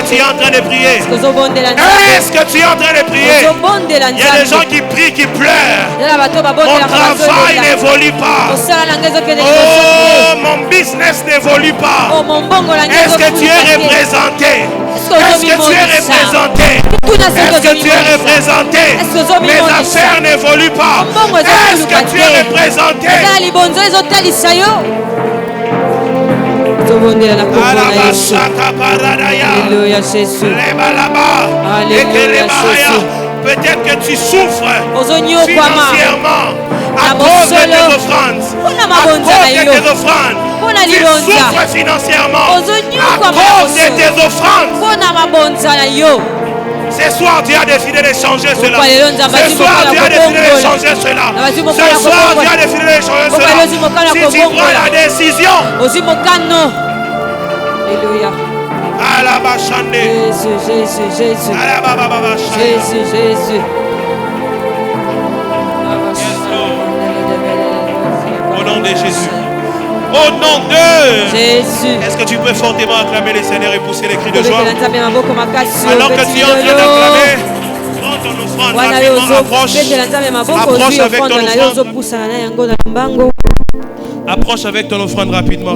tu es en train de prier? Est-ce que tu es en train de prier? Il y a des gens qui prient, qui pleurent. Mon travail n'évolue pas. Oh, mon business n'évolue pas. Est-ce que tu es représenté? Est-ce que tu es représenté? Est-ce que tu es représenté? Mes affaires n'évoluent pas. Est-ce que tu es représenté? Alléluia Jésus. Alléluia Jésus. Peut-être que tu souffres financièrement à cause de tes offrandes. Tu souffres financièrement à cause de tes offrandes. Ce soir, tu as décidé de changer cela. Ce soir, tu as décidé de changer cela. Ce soir, tu as décidé de changer cela. Si tu prends la décision. Alléluia. Jésus. Au nom de Jésus. Au nom de Jésus. Est-ce que tu peux fortement acclamer le Seigneur et pousser les cris de joie? Alors que tu es en train d'acclamer, prends ton offrande rapidement. Approche avec ton offrande rapidement.